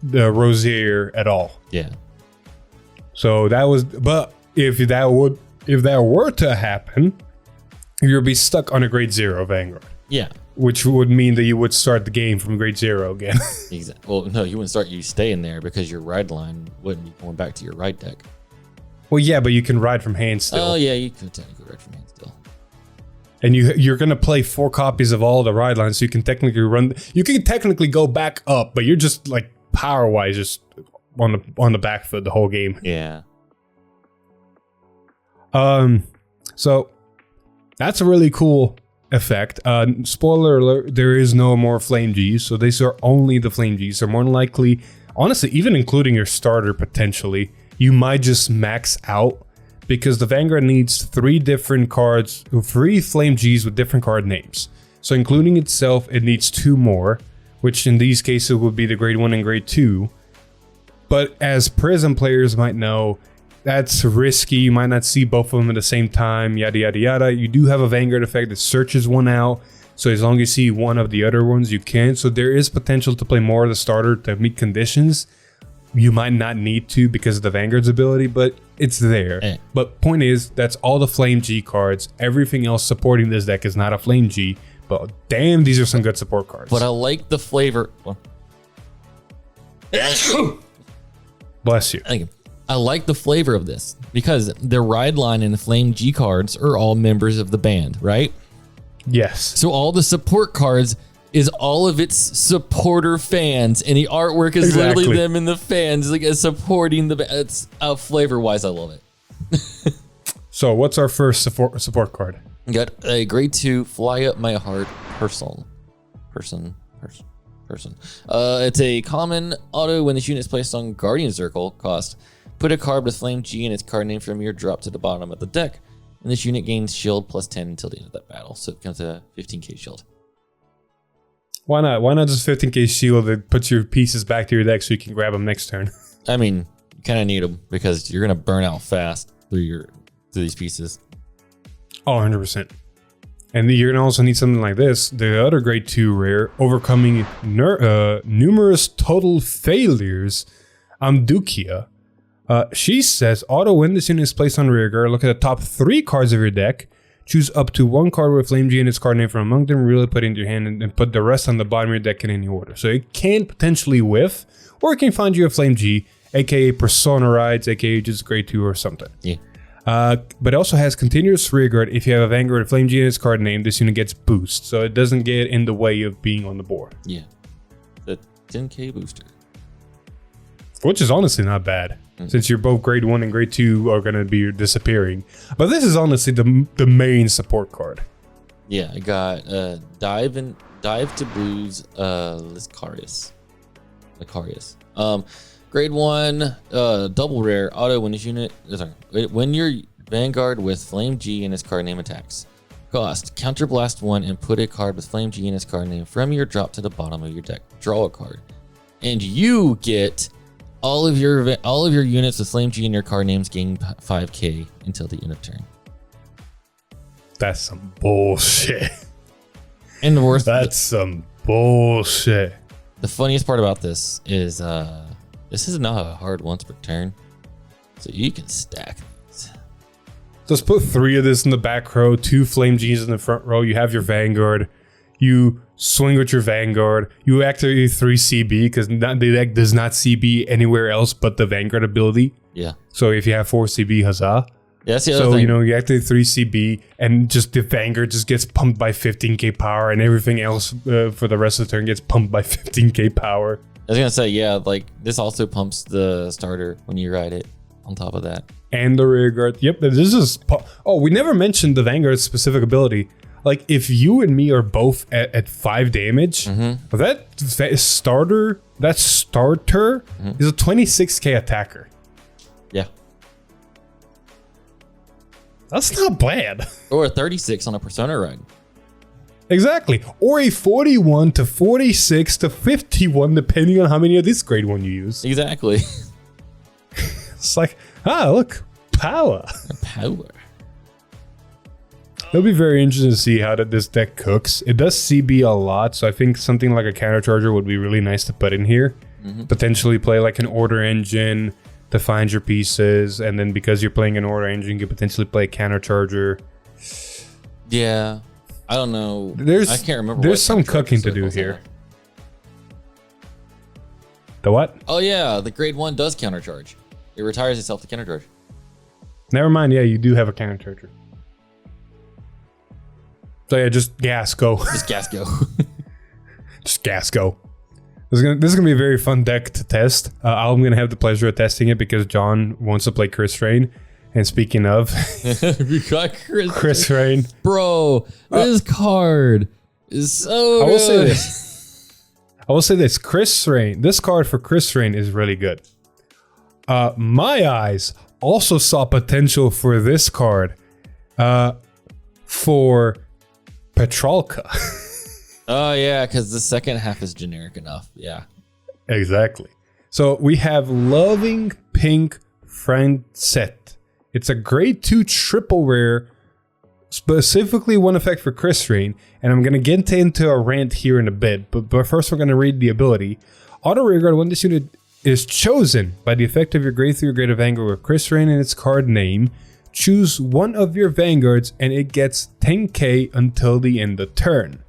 Rosier at all. Yeah. So that was, but if that were to happen, you'd be stuck on a grade 0 Vanguard. Yeah. Which would mean that you would start the game from grade 0 again. Exactly. Well, no, you wouldn't start. You stay in there because your ride line wouldn't be going back to your ride deck. Well, yeah, but you can ride from hand still. Oh yeah, you could technically ride from hand still. And you're gonna play 4 copies of all the ride lines, so you can technically You can technically go back up, but you're just like power wise, just on the back foot the whole game. Yeah. So that's a really cool effect. Spoiler alert: there is no more Flame Gs, so these are only the Flame Gs. So more than likely, honestly, even including your starter potentially, you might just max out. Because the Vanguard needs 3 different cards, 3 Flame Gs with different card names. So including itself, it needs 2 more, which in these cases would be the grade 1 and grade 2. But as Prism players might know, that's risky. You might not see both of them at the same time, yada yada yada. You do have a Vanguard effect that searches one out. So as long as you see one of the other ones, you can. So there is potential to play more of the starter to meet conditions. You might not need to because of the Vanguard's ability, but it's there. But point is, that's all the Flame G cards. Everything else supporting this deck is not a Flame G, but damn, these are some good support cards. But I like the flavor. Bless you. Thank you. I like the flavor of this because the ride line and the Flame G cards are all members of the band, right? Yes. So all the support cards is all of its supporter fans, and the artwork is literally them and the fans, like supporting the. It's flavor wise, I love it. So, what's our first support card? Got a grade 2 Fly Up My Heart person. It's a common auto when this unit is placed on Guardian Circle. Cost: put a card with Flame G and its card name from your drop to the bottom of the deck, and this unit gains shield plus 10 until the end of that battle. So it becomes a 15k shield. Why not? Why not just 15k shield that puts your pieces back to your deck so you can grab them next turn? I mean, you kind of need them because you're gonna burn out fast through these pieces. Oh, 100%. And you're gonna also need something like this. The other grade 2 rare, overcoming numerous total failures. Dukia. She says, auto when this unit is placed on rearguard, look at the top 3 cards of your deck. Choose up to 1 card with Flame G and its card name from among them, really put it into your hand, and put the rest on the bottom of your deck in any order. So it can potentially whiff, or it can find you a Flame G, aka Persona Rides, aka just grade 2 or something. Yeah. But it also has continuous rearguard. If you have a Vanguard with Flame G and its card name, this unit gets boost, so it doesn't get in the way of being on the board. Yeah. The 10k booster. Which is honestly not bad. Since you're both grade 1 and grade 2 are going to be disappearing. But this is honestly the main support card. Yeah, I got Dive to Blues Licarius. Grade 1, double rare, auto when this unit, when your Vanguard with Flame G and its card name attacks. Cost: counterblast 1 and put a card with Flame G and its card name from your drop to the bottom of your deck. Draw a card. And you get all of your units with Flame G and your card names gain 5k until the end of turn. That's some bullshit. And the worst, that's some bullshit. The funniest part about this is this is not a hard once per turn, so you can stack these. Just put 3 of this in the back row, 2 Flame Gs in the front row. You have your Vanguard. You swing with your Vanguard. You activate 3 CB because the deck does not CB anywhere else but the Vanguard ability. Yeah. So if you have 4 CB, huzzah. Yeah, that's the other So, thing. you know, you activate 3 CB and just the Vanguard just gets pumped by 15k power and everything else for the rest of the turn gets pumped by 15k power. I was gonna say, yeah, like this also pumps the starter when you ride it on top of that. And the rear guard. Yep, this is... Oh, we never mentioned the Vanguard's specific ability. Like, if you and me are both at 5 damage, that starter is a 26k attacker. Yeah. That's not bad. Or a 36 on a Persona ride. Exactly. Or a 41 to 46 to 51, depending on how many of this grade 1 you use. Exactly. It's like, look, power. Power. It'll be very interesting to see how this deck cooks. It does CB a lot, so I think something like a countercharger would be really nice to put in here. Potentially play like an order engine to find your pieces, and then because you're playing an order engine, you could potentially play a countercharger. Yeah. I don't know. I can't remember. There's some cooking to do here. The what? Oh yeah, the grade 1 does countercharge. It retires itself to countercharge. Never mind. Yeah, you do have a countercharger. So yeah, just gas go. Just gas go. Just gas go. This is gonna be a very fun deck to test. I'm gonna have the pleasure of testing it because John wants to play Chris Rain. And speaking of, We got Chris Rain, bro, this card is so I will say good. this. I will say this. Chris Rain. This card for Chris Rain is really good. My eyes also saw potential for this card. For Petrolka. Oh yeah, because the second half is generic enough. Yeah. Exactly. So we have Loving Pink Francet. It's a grade 2 triple rare, specifically one effect for Chris Rain, and I'm going to get into a rant here in a bit, but first we're going to read the ability. Auto rearguard when this unit is chosen by the effect of your grade 3 or greater Vanguard with Chris Rain in its card name. Choose one of your Vanguards and it gets 10k until the end of turn.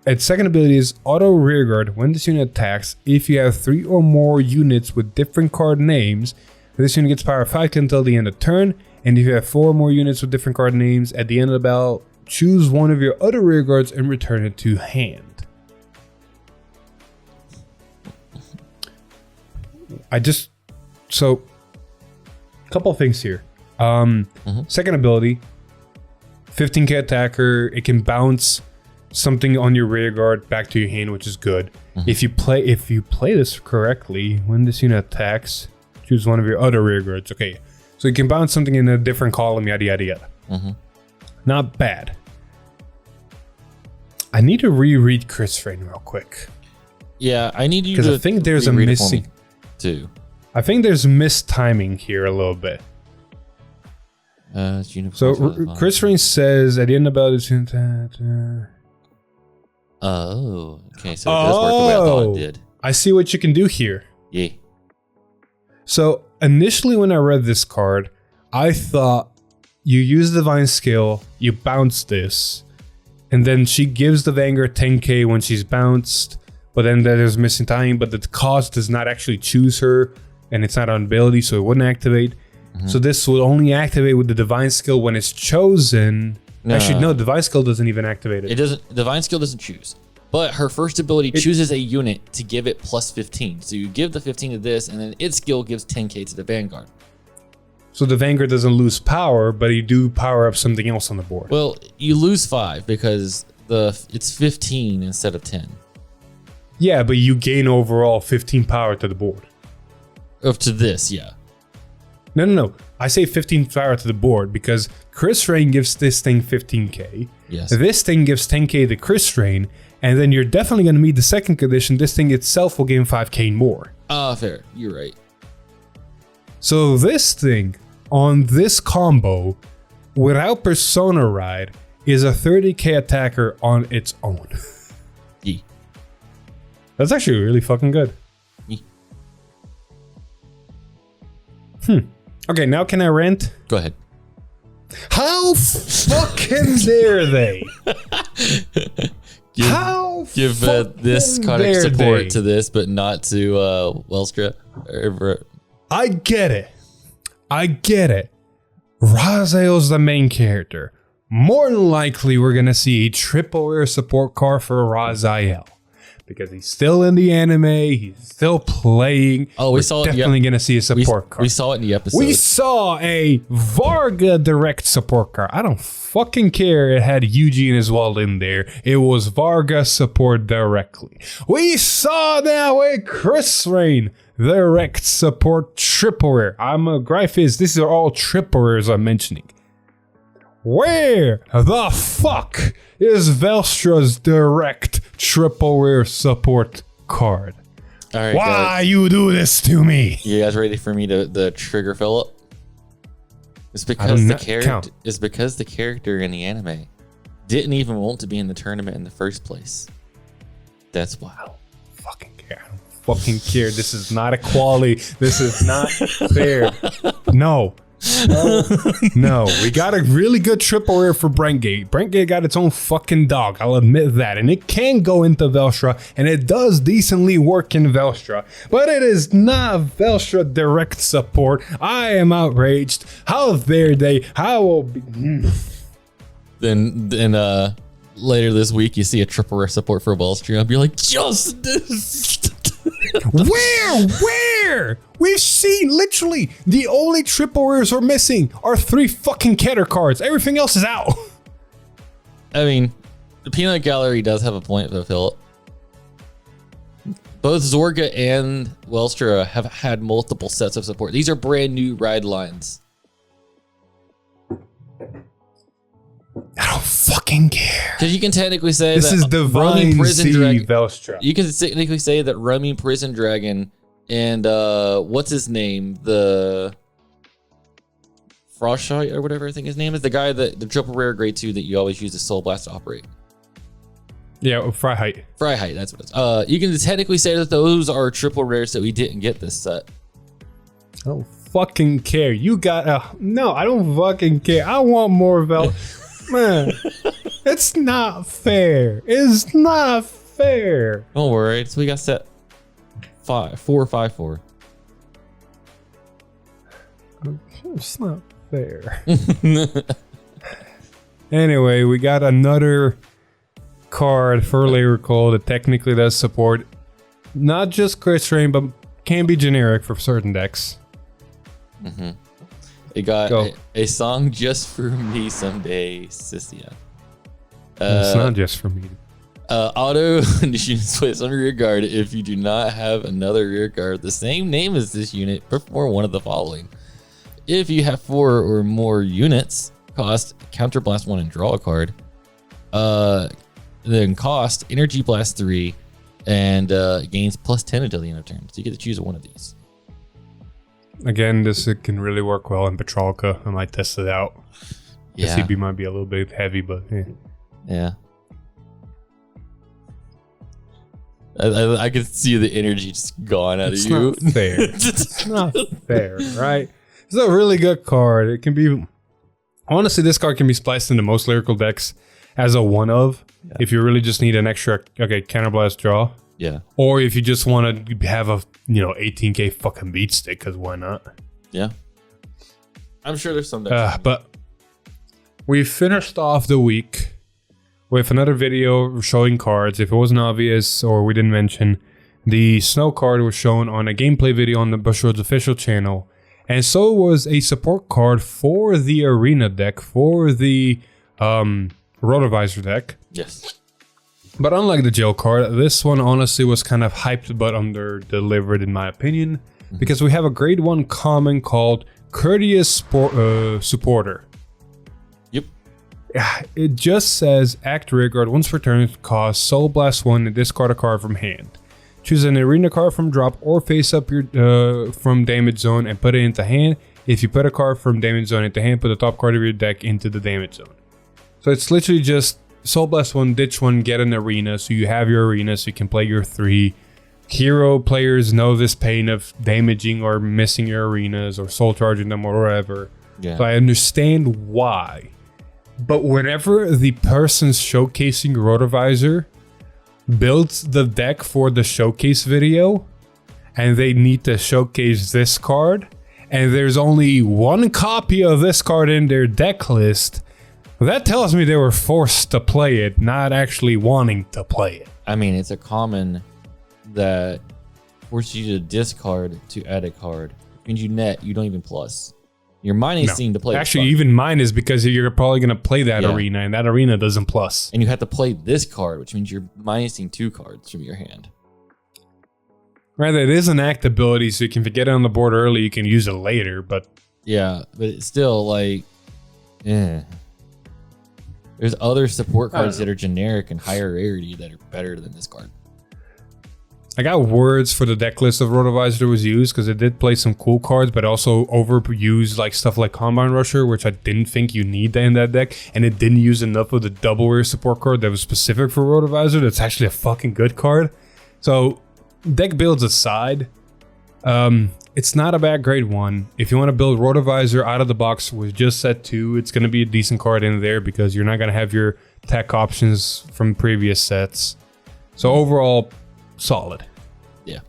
Its second ability is auto rearguard when this unit attacks. If you have 3 or more units with different card names, this unit gets power 5 until the end of turn. And if you have 4 or more units with different card names, at the end of the battle, choose one of your other rearguards and return it to hand. So, a couple of things here. Second ability, 15k attacker. It can bounce something on your rear guard back to your hand, which is good. If you play this correctly, when this unit attacks, choose one of your other rear guards. Okay, so you can bounce something in a different column, yada yada yada. Not bad. I need to reread Chris Rain real quick. Yeah, I need you to. Because I think there's a reread it for me, missing. too. I think there's mistiming here a little bit. So Chris Rain says at the end about this. Oh, okay. So it does work the way I thought it did. I see what you can do here. Yeah. So initially when I read this card, I thought you use Divine Skill, you bounce this, and then she gives the Vanguard 10k when she's bounced, but then there's missing timing, but the cost does not actually choose her, and it's not on ability, so it wouldn't activate. So this will only activate with the Divine Skill when it's chosen. No. Actually, no, Divine Skill doesn't even activate it. It doesn't. Divine Skill doesn't choose, but her first ability chooses a unit to give it plus 15. So you give the 15 to this, and then its skill gives 10k to the Vanguard. So the Vanguard doesn't lose power, but you do power up something else on the board. Well, you lose 5 because it's 15 instead of 10. Yeah, but you gain overall 15 power to the board. Up to this, yeah. No. I say 15 power to the board because Chris Rain gives this thing 15k. Yes. This thing gives 10k to Chris Rain, and then you're definitely going to meet the second condition. This thing itself will gain 5k more. Fair. You're right. So this thing on this combo without Persona Ride is a 30k attacker on its own. Yeah. That's actually really fucking good. Yeah. Okay, now can I rant? Go ahead. How fucking dare they? How Give this fucking conic dare support they? to this, but not to Wellstra. I get it. Raziel's the main character. More than likely, we're going to see a triple rare support card for Raziel. Because he's still in the anime, he's still playing. Oh, we're definitely going to see a support card. We saw it in the episode. We saw a Varga direct support card. I don't fucking care. It had Eugene as well in there. It was Varga support directly. We saw now a Chris Rain direct support triple rare. I'm a Gryphis. These are all triple rares I'm mentioning. Where the fuck is Velstra's direct triple rare support card? All right, Why guys. you do this to me? You guys ready for me to the trigger Philip? It's because the character in the anime didn't even want to be in the tournament in the first place. That's why. I don't fucking care. This is not equality. This is not fair. No. No, we got a really good triple rare for Brentgate. Brentgate got its own fucking dog, I'll admit that. And it can go into Velstra, and it does decently work in Velstra. But it is not Velstra direct support. I am outraged. How dare they? How will be... Then later this week, you see a triple rare support for Velstra. I'll be like, justice! Where? We've seen literally the only triple rares we're missing are 3 fucking Keter cards. Everything else is out. I mean, the Peanut Gallery does have a point, though, Philip. Both Zorga and Welstra have had multiple sets of support. These are brand new ride lines. I don't fucking care. Because you can technically say This that is Divine Prison Sea Dragon. Velstra. You can technically say that Roaming Prison Dragon and what's his name? The Frostshite or whatever I think his name is. The guy that the triple rare grade 2 that you always use the Soul Blast to operate. Yeah, Fryhite. Fryhite, that's what it's. You can technically say that those are triple rares that we didn't get this set. I don't fucking care. You got no, I don't fucking care. I want more Vel. Man, it's not fair. It's not fair. Don't worry, so we got set 4-5-4. It's not fair. Anyway, we got another card for Lyrical that technically does support not just Chris Rain, but can be generic for certain decks. Mm-hmm. It got a song just for me someday, Sisia. It's not just for me. Auto units placed on rear guard. If you do not have another rear guard the same name as this unit, perform one of the following. If you have 4 or more units, cost Counterblast 1 and draw a card. Then cost Energy Blast 3 and gains +10 until the end of turn. So you get to choose one of these. Again, this can really work well in Petrolka. I might test it out. Yeah. The CB might be a little bit heavy, but Yeah. I can see the energy just gone out it's of you. not fair. It's not fair, right? It's a really good card. It can be... Honestly, this card can be spliced into most Lyrical decks as a one-of. Yeah. If you really just need an extra, Counterblast draw. Yeah. Or if you just want to have a, 18k fucking beat stick, because why not? Yeah. I'm sure there's some decks. But we finished off the week with another video showing cards. If it wasn't obvious or we didn't mention, the Snow card was shown on a gameplay video on the Bushroads official channel. And so was a support card for the Arena deck, for the Rotovisor deck. Yes. But unlike the jail card, this one honestly was kind of hyped but under-delivered in my opinion. Mm-hmm. Because we have a grade 1 common called Courteous Supporter. Yep. It just says, act rear guard once per turn, cost Soul Blast 1 and discard a card from hand. Choose an arena card from drop or face up your from damage zone and put it into hand. If you put a card from damage zone into hand, put the top card of your deck into the damage zone. So it's literally just Soul Blast 1, ditch 1, get an arena, so you have your arena so you can play your 3. Hero players know this pain of damaging or missing your arenas or soul charging them or whatever. Yeah. So I understand why. But whenever the person's showcasing Rotovisor builds the deck for the showcase video and they need to showcase this card, and there's only one copy of this card in their deck list, that tells me they were forced to play it, not actually wanting to play it. I mean, it's a common that forces you to discard to add a card. Which means you net, you don't even plus. Your mining scene to play. Actually, even mine is because you're probably going to play that arena, and that arena doesn't plus. And you have to play this card, which means you're minusing 2 cards from your hand. Right, it is an act ability, so you can get it on the board early, you can use it later, but... Yeah, but it's still like... There's other support cards that are generic and higher rarity that are better than this card. I got words for the deck list of Rotovisor that was used, because it did play some cool cards, but also overused like stuff like Combine Rusher, which I didn't think you need in that deck, and it didn't use enough of the double rare support card that was specific for Rotovisor. That's actually a fucking good card. So... deck builds aside, it's not a bad grade 1. If you want to build Rotovisor out of the box with just set 2, it's going to be a decent card in there because you're not going to have your tech options from previous sets. So overall, solid. Yeah.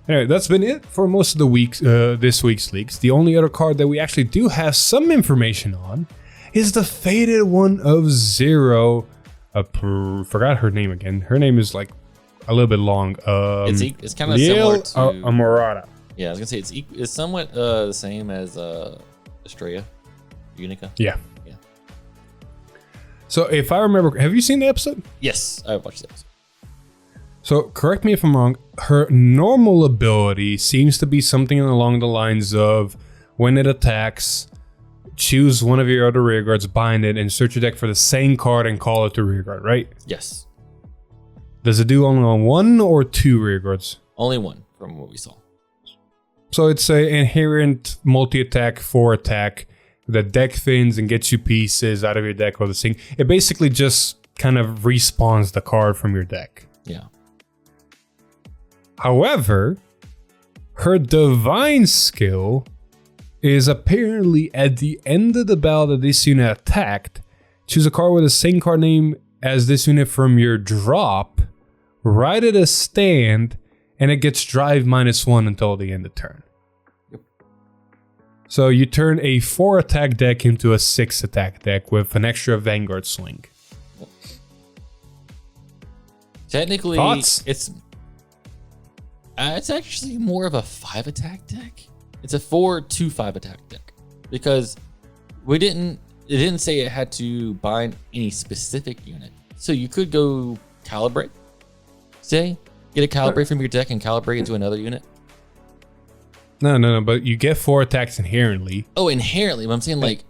Anyway, that's been it for most of the this week's leaks. The only other card that we actually do have some information on is the faded one of Zero. Forgot her name again. Her name is like a little bit long. It's kind of similar to Amorata. Yeah, I was gonna say it's somewhat the same as Estrella, Unica. Yeah. So if I remember, have you seen the episode? Yes, I watched it. So correct me if I'm wrong. Her normal ability seems to be something along the lines of when it attacks, choose one of your other rear guards, bind it, and search your deck for the same card and call it to rear guard, right? Yes. Does it do only on 1 or 2 rear guards? Only 1 from what we saw. So it's an inherent multi-attack, 4 attack that deck thins and gets you pieces out of your deck or the thing. It basically just kind of respawns the card from your deck. Yeah. However, her divine skill is apparently at the end of the battle that this unit attacked, choose a card with the same card name as this unit from your drop, write it a stand, and it gets drive -1 until the end of turn. Yep. So you turn a 4 attack deck into a 6 attack deck with an extra Vanguard swing. Yep. Technically, Thoughts? it's actually more of a 5 attack deck. It's a 4/2/5 attack deck because it didn't say it had to bind any specific unit. So you could go calibrate. Say, get a calibrate from your deck and calibrate into another unit. No, but you get 4 attacks inherently. Oh, inherently, but I'm saying like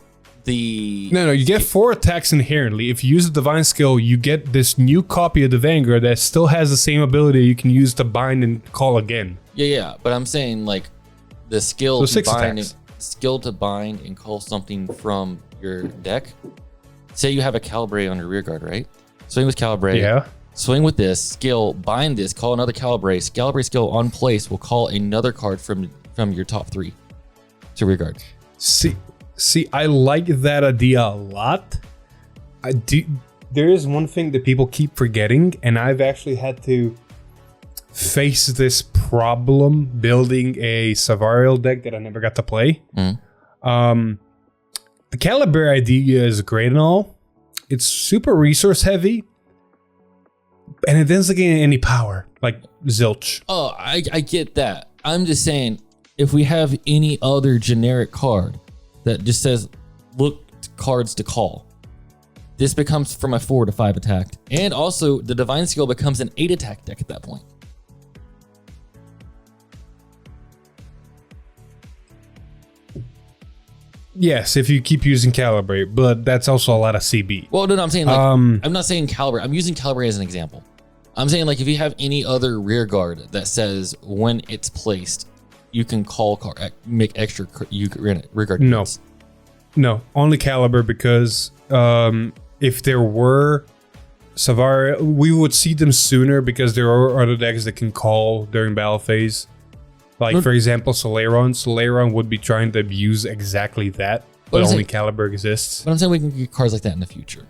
the... No, you get 4 attacks inherently. If you use the divine skill, you get this new copy of the Vanguard that still has the same ability you can use to bind and call again. Yeah, but I'm saying like the skill So to 6 bind, attacks. skill to bind and call something from your deck. Say you have a calibrate on your rear guard, right? Swing with calibrate. Yeah. Swing with this skill, bind this, call another calibrate. Calibrate skill on place will call another card from your top 3 to rear guard. See, I like that idea a lot. There is one thing that people keep forgetting, and I've actually had to face this problem building a Savarial deck that I never got to play. Mm. The Caliber idea is great and all. It's super resource heavy, and it doesn't get any power, like zilch. Oh, I get that. I'm just saying, if we have any other generic card that just says, look, cards to call, this becomes from a 4 to 5 attack. And also, the Divine Skill becomes an 8 attack deck at that point. Yes, if you keep using Calibrate, but that's also a lot of CB. Well, no, I'm saying, like, I'm not saying Calibrate. I'm using Calibrate as an example. I'm saying, like, if you have any other rear guard that says when it's placed, you can call card, make extra rear guard. No. units. No, only Caliber, because if there were Savaria, we would see them sooner because there are other decks that can call during battle phase. Like, for example, Solaron. Solaron would be trying to abuse exactly that, but only Caliber exists. But I'm saying we can get cards like that in the future.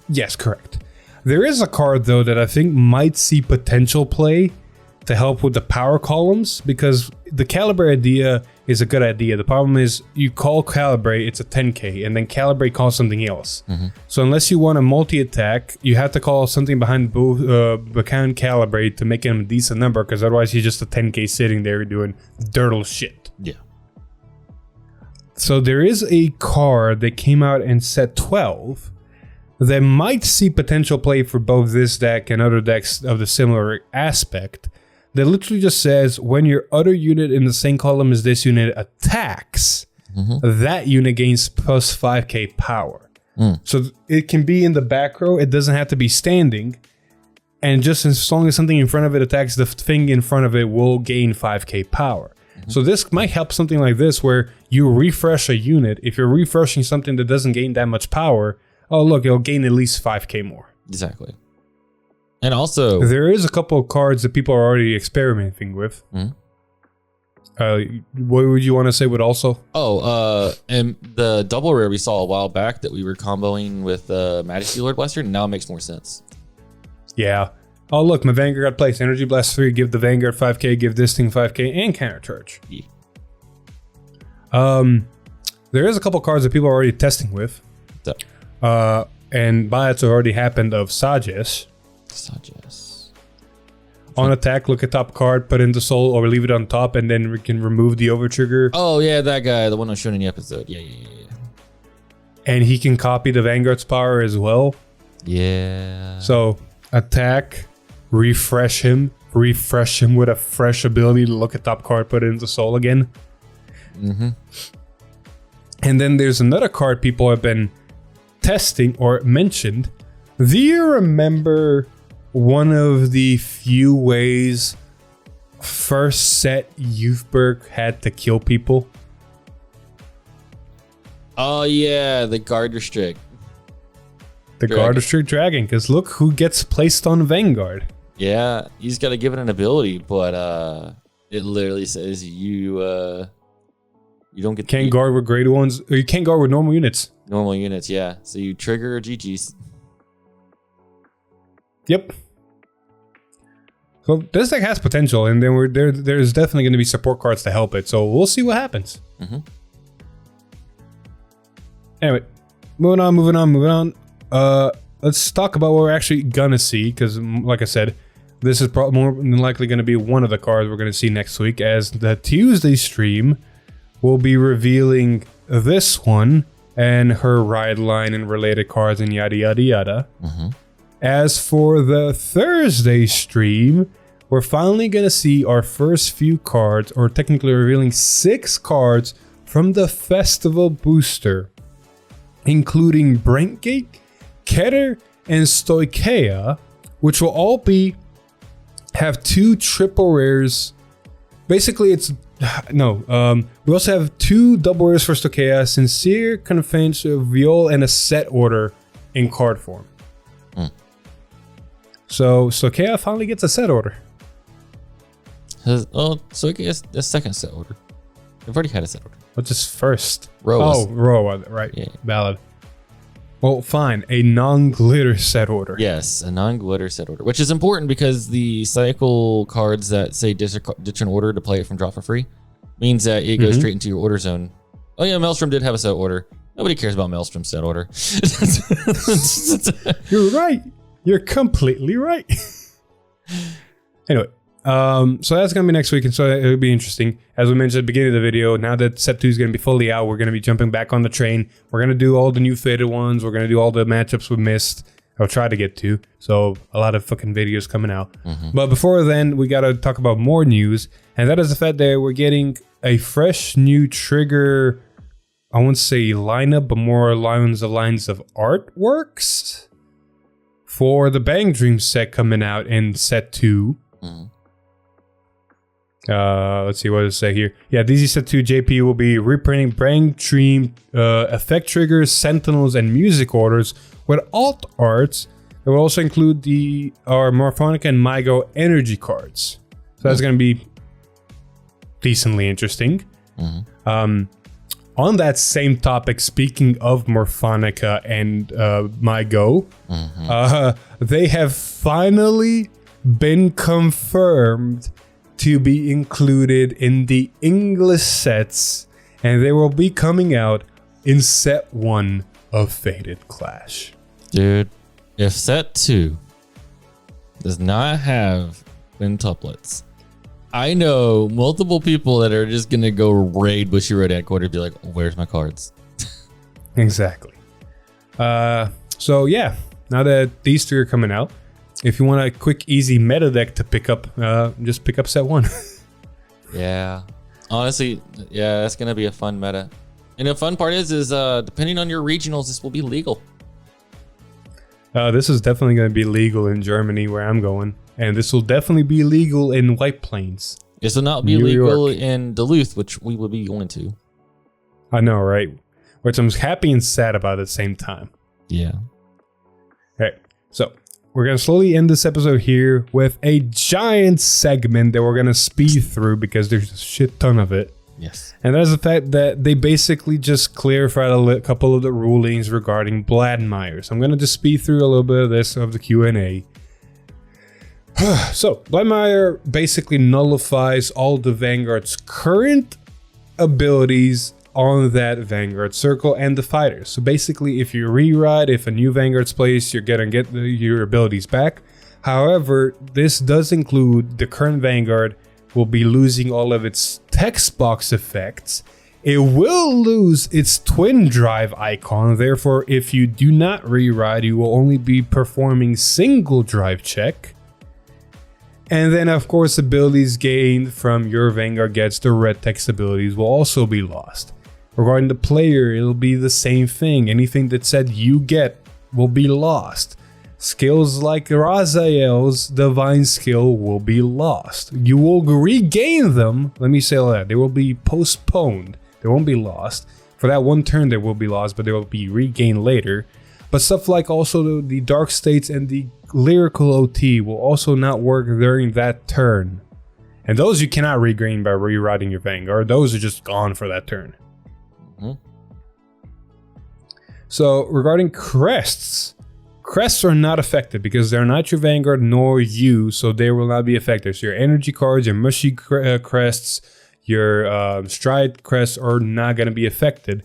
Yes, correct. There is a card, though, that I think might see potential play to help with the power columns, because the calibrate idea is a good idea. The problem is you call calibrate, it's a 10k, and then calibrate calls something else. So unless you want a multi-attack, you have to call something behind both behind calibrate to make him a decent number, because otherwise you're just a 10k sitting there doing dirtle shit. Yeah. So there is a card that came out in set 12 that might see potential play for both this deck and other decks of the similar aspect. That literally just says when your other unit in the same column as this unit attacks, that unit gains plus 5k power. So it can be in the back row. It doesn't have to be standing. And just as long as something in front of it attacks, the thing in front of it will gain 5k power. So this might help something like this where you refresh a unit. If you're refreshing something that doesn't gain that much power, oh look, it'll gain at least 5k more. Exactly. And also, there is a couple of cards that people are already experimenting with. What would you want to say with also? And the double rare we saw a while back that we were comboing with Majesty Lord Blaster now makes more sense. Yeah. Oh look, my Vanguard got placed. Energy Blast 3, give the Vanguard 5k, give this thing 5k, and counter charge. Yeah. There is a couple cards that people are already testing with. And buyouts have already happened of Sages. On attack, look at top card, put in the soul, or leave it on top, and then we can remove the over trigger. Oh yeah, that guy, the one I was showing in the episode. Yeah. And he can copy the Vanguard's power as well. Yeah. So attack, refresh him with a fresh ability to look at top card, put it into soul again. And then there's another card people have been testing or mentioned. Do you remember one of the few ways first set Youthberg had to kill people? Oh yeah, the guard restrict. The guard restrict dragon, because look who gets placed on Vanguard. Yeah, he's got to give it an ability, but it literally says you don't get can't guard with greater ones, or you can't guard with normal units. Normal units, yeah. So you trigger GG's. Yep. So this deck has potential, and then there's definitely going to be support cards to help it. So we'll see what happens. Anyway, moving on. Let's talk about what we're actually gonna see, because like I said, this is probably more than likely going to be one of the cards we're going to see next week, as the Tuesday stream will be revealing this one and her ride line and related cards and yada yada yada. As for the Thursday stream, we're finally going to see our first few cards, or technically revealing 6 cards from the Festival Booster, including Brentgate, Keter, and Stoicheia, which will all have 2 triple rares. Basically, it's we also have 2 double rares for Stoicheia, Sincere Confidential, Viol, and a set order in card form. So Stoicheia finally gets a set order. Stoicheia a second set order. They've already had a set order. What's his first? Rose. Rose, right. Yeah. Valid. Well, fine. A non-glitter set order. Yes, a non-glitter set order, which is important because the cycle cards that say ditch an order to play it from draw for free means that it goes straight into your order zone. Oh yeah, Maelstrom did have a set order. Nobody cares about Maelstrom's set order. You're right. You're completely right. Anyway, so that's going to be next week, and so it'll be interesting. As we mentioned at the beginning of the video, now that set 2 is going to be fully out, we're going to be jumping back on the train. We're going to do all the new faded ones. We're going to do all the matchups we missed. I'll try to get to. So a lot of fucking videos coming out. But before then, we got to talk about more news, and that is the fact that we're getting a fresh new trigger, I won't say lineup, but more along the lines of artworks for the Bang Dream set coming out in set 2. Let's see what does it say here. Yeah, DZ set 2 JP will be reprinting Bang Dream effect triggers, sentinels, and music orders with alt arts. It will also include our Morphonica and Mygo energy cards. So that's going to be decently interesting. On that same topic, speaking of Morphonica and Mygo, they have finally been confirmed to be included in the English sets, and they will be coming out in set 1 of Fated Clash. Dude, if set 2 does not have quintuplets, I know multiple people that are just gonna go raid Bushiroad headquarters and be like, where's my cards? Exactly. So yeah, now that these 3 are coming out, if you want a quick, easy meta deck to pick up, just pick up set 1. Yeah. Honestly, yeah, that's gonna be a fun meta. And the fun part is depending on your regionals, this will be legal. This is definitely going to be legal in Germany, where I'm going. And this will definitely be legal in White Plains. This will not be New legal York. in Duluth, which we will be going to. I know, right? Which I'm happy and sad about at the same time. Yeah. Okay, so we're going to slowly end this episode here with a giant segment that we're going to speed through because there's a shit ton of it. Yes. And that is the fact that they basically just clarified a couple of the rulings regarding Bladmire. So I'm going to just speed through a little bit of this, of the Q&A. So, Bladmire basically nullifies all the Vanguard's current abilities on that Vanguard circle and the fighters. So basically, if you rewrite, if a new Vanguard's placed, you're going to get your abilities back. However, this does include the current Vanguard will be losing all of its text box effects. It will lose its twin drive icon. Therefore, if you do not rewrite, you will only be performing single drive check. And then, of course, abilities gained from your Vanguard gets the red text abilities will also be lost. Regarding the player, it'll be the same thing. Anything that said you get will be lost. Skills like Raziel's divine skill will be lost. You will regain them. Let me say that. They will be postponed. They won't be lost. For that one turn, they will be lost, but they will be regained later. But stuff like also the Dark States and the Lyrical OT will also not work during that turn. And those you cannot regain by rewriting your Vanguard. Those are just gone for that turn. So regarding crests, crests are not affected because they're not your Vanguard nor you, so they will not be affected. So your energy cards, your mushy crests, your stride crests are not going to be affected.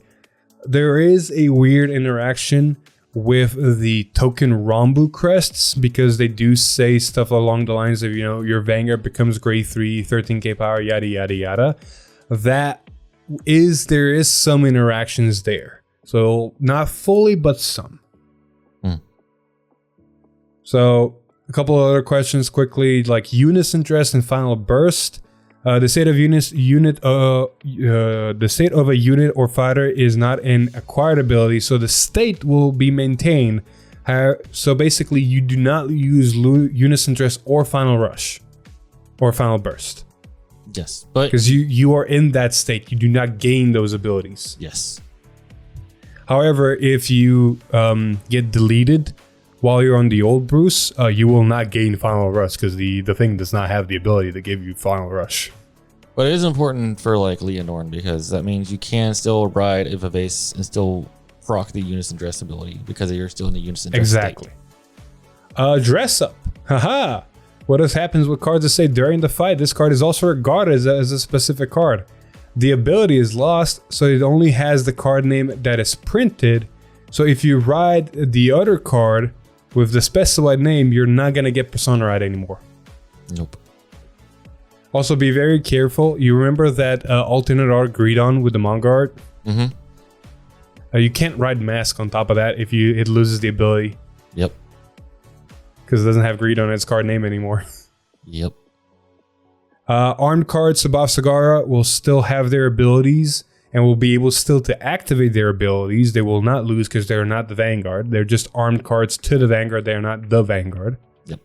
There is a weird interaction with the token Rambu crests because they do say stuff along the lines of, you know, your Vanguard becomes grade 3, 13k power, yada yada yada. There is some interactions there. So not fully, but some. So a couple of other questions quickly, like Unison Dress and Final Burst. The state of the state of a unit or fighter is not an acquired ability, so the state will be maintained. So basically, you do not use Unison Dress or Final Rush or Final Burst. Yes, but because you are in that state, you do not gain those abilities. Yes. However, if you get deleted while you're on the old Bruce, you will not gain Final Rush because the thing does not have the ability to give you Final Rush. But it is important for like Leonorn because that means you can still ride a Vivase and still proc the Unison Dress ability because you're still in the Unison Dress Exactly. state. Dress Up. Haha. What else happens with cards that say during the fight? This card is also regarded as a specific card. The ability is lost, so it only has the card name that is printed. So if you ride the other card with the specified name, you're not going to get Persona Ride anymore. Nope. Also, be very careful. You remember that alternate art Greedon with the manga art? Mm-hmm. You can't ride Mask on top of that if it loses the ability. Yep. Because it doesn't have Greedon in its card name anymore. Yep. Armed cards above Sagara will still have their abilities and will be able still to activate their abilities. They will not lose because they're not the Vanguard. They're just armed cards to the Vanguard. They are not the Vanguard. Yep.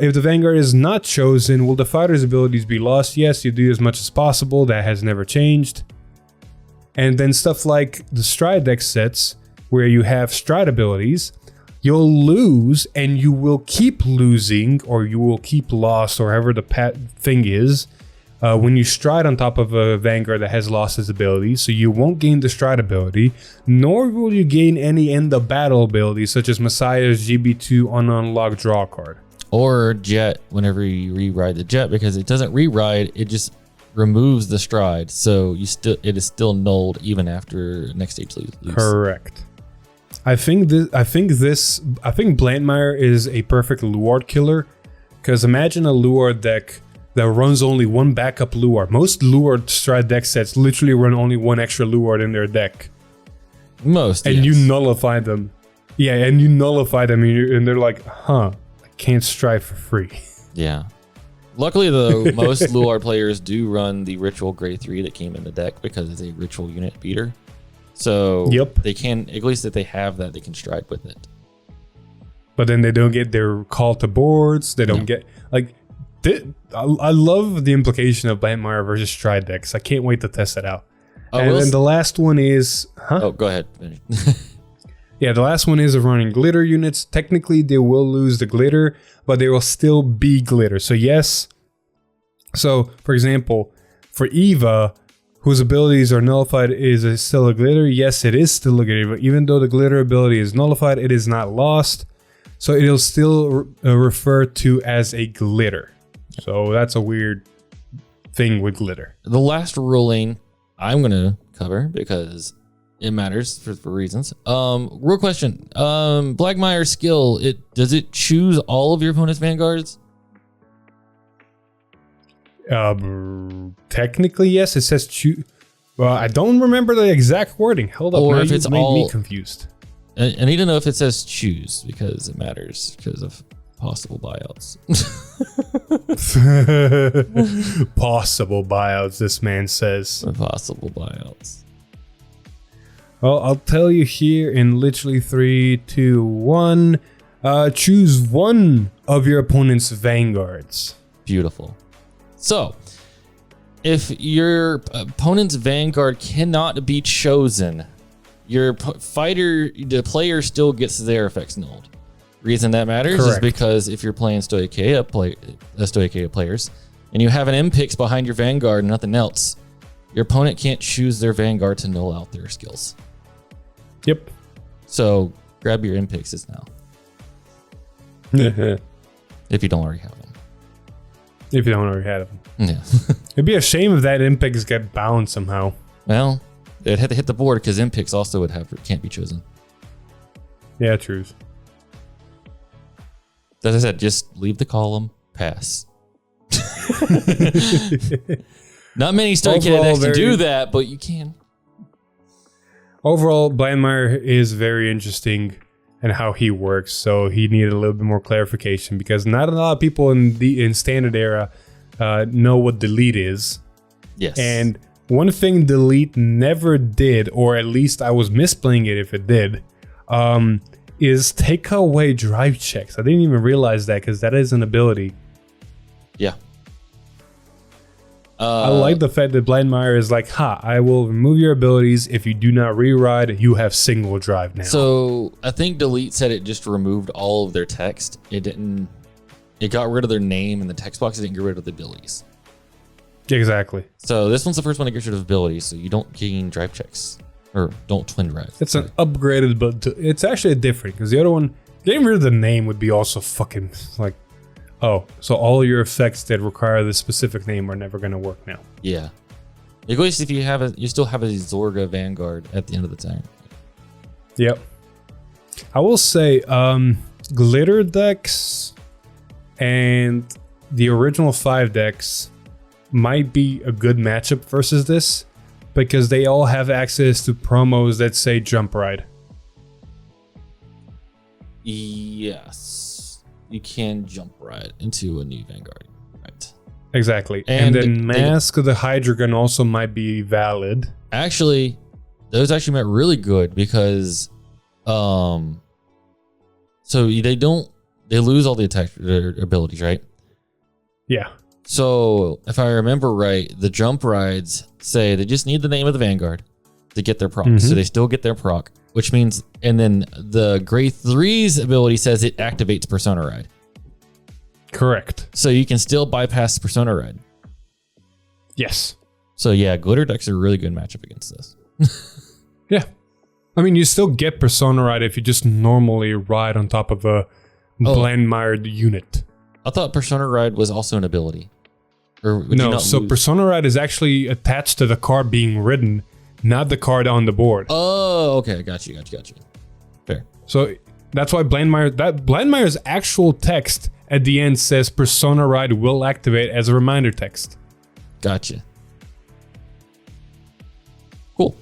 If the Vanguard is not chosen, will the fighter's abilities be lost? Yes, you do as much as possible. That has never changed. And then stuff like the Stride deck sets, where you have Stride abilities, you'll lose and you will keep losing, or you will keep lost, or however the thing is, when you stride on top of a Vanguard that has lost its ability. So you won't gain the Stride ability, nor will you gain any end of battle abilities, such as Messiah's GB2 ununlocked draw card. Or jet whenever you re-ride the jet, because it doesn't re-ride, it just removes the stride, so it is still nulled even after next stage lose. Correct. I think Blandmire is a perfect Luard killer, because imagine a Luard deck that runs only one backup Luard. Most Luard stride deck sets literally run only one extra Luard in their deck. Most, and yes. you nullify them. Yeah, and you nullify them, and they're like, huh, I can't stride for free. Yeah. Luckily, though, most Luard players do run the Ritual Grade 3 that came in the deck because it's a Ritual unit beater. So they can, at least if they have that, they can stride with it. But then they don't get their call to boards. They don't get, like, I love the implication of Blandmire versus stride decks. I can't wait to test it out. And then the last one is... Oh, go ahead. Yeah, the last one is of running glitter units. Technically, they will lose the glitter, but they will still be glitter. So yes. So, for example, for Eva, whose abilities are nullified, is it still a glitter? Yes, it is still a glitter. But even though the glitter ability is nullified, it is not lost. So it'll still refer to as a glitter. So that's a weird thing with glitter. The last ruling I'm going to cover because it matters for reasons. Real question. Blackmire's skill, does it choose all of your opponent's vanguards? Technically, yes. It says choose. Well, I don't remember the exact wording. Hold up. Or if it's made me confused. I need to know if it says choose because it matters because of possible buyouts. Possible buyouts, this man says. Possible buyouts. Well, I'll tell you here in literally 3, 2, 1. Choose one of your opponent's vanguards. Beautiful. So, if your opponent's vanguard cannot be chosen, your the player still gets their effects nulled. Reason that matters is because if you're playing Stoicheia players and you have an M-Pix behind your vanguard and nothing else, your opponent can't choose their vanguard to null out their skills. Yep. So grab your M-Pixes now. If you don't already have them. If you don't already have them. Yeah. It'd be a shame if that M-Pix get bound somehow. Well, they'd have to hit the board because M-Pix also can't be chosen. Yeah, true. As I said, just leave the column, pass. Not many Stoicheia decks can do that, but you can. Overall, Blandmire is very interesting in how he works, so he needed a little bit more clarification because not a lot of people in standard era know what delete is. Yes. And one thing delete never did, or at least I was misplaying it if it did, is take away drive checks. I didn't even realize that because that is an ability. Yeah. I like the fact that Blandmire is like, I will remove your abilities. If you do not re-ride, you have single drive now. So I think delete said it just removed all of their text. It got rid of their name and the text box. It didn't get rid of the abilities. Exactly. So this one's the first one to get rid of abilities, so you don't gain drive checks. Or don't twin drive. It's an upgraded, but it's actually different because the other one, getting rid of the name would be also fucking like, oh, so all your effects that require the specific name are never going to work now. Yeah. At least if you still have a Zorga Vanguard at the end of the time. Yep. I will say, glitter decks and the original 5 decks might be a good matchup versus this. Because they all have access to promos that say jump ride. Yes. You can jump ride into a new Vanguard. Right. Exactly. And then Mask of the Hydreigon also might be valid. Actually, those actually meant really good because so they lose all the attack abilities, right? Yeah. So if I remember right, the jump rides say they just need the name of the Vanguard to get their proc. So they still get their proc, which means, and then the grade 3's ability says it activates Persona Ride. Correct. So you can still bypass Persona Ride. Yes. So yeah, glitter decks are a really good matchup against this. Yeah. I mean, you still get Persona Ride if you just normally ride on top of a Blandmire unit. I thought Persona Ride was also an ability. Or would you No, not so lose? Persona Ride is actually attached to the card being ridden, not the card on the board. Oh, okay. Got you. Fair. So that's why Blandmeyer's actual text at the end says Persona Ride will activate as a reminder text. Gotcha. Cool.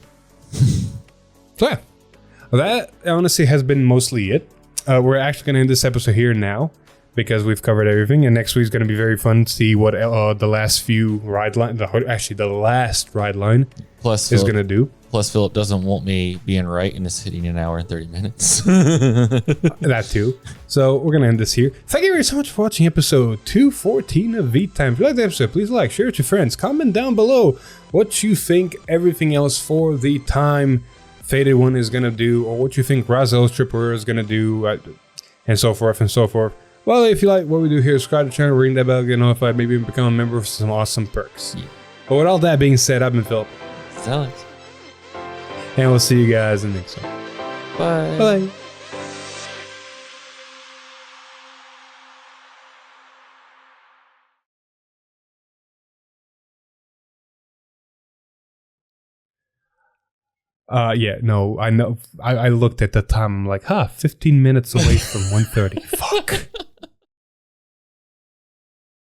So yeah, that honestly has been mostly it. We're actually going to end this episode here now because we've covered everything, and next week's going to be very fun to see what the last few ride line, the last ride line Plus, is going to do. Plus, Philip doesn't want me being right and it's hitting an hour and 30 minutes. That too. So we're going to end this here. Thank you very so much for watching episode 214 of V-Time. If you like the episode, please like, share it with your friends. Comment down below what you think everything else for the time Faded One is going to do, or what you think Razel's Tripper is going to do, and so forth and so forth. Well, if you like what we do here, subscribe to the channel, ring that bell, get notified, maybe even become a member of some awesome perks. Yeah. But with all that being said, I've been Philip. Alex. And we'll see you guys in the next one. Bye. Bye. Yeah, no, I know. I looked at the time. I'm like, 15 minutes away from 1:30. Fuck.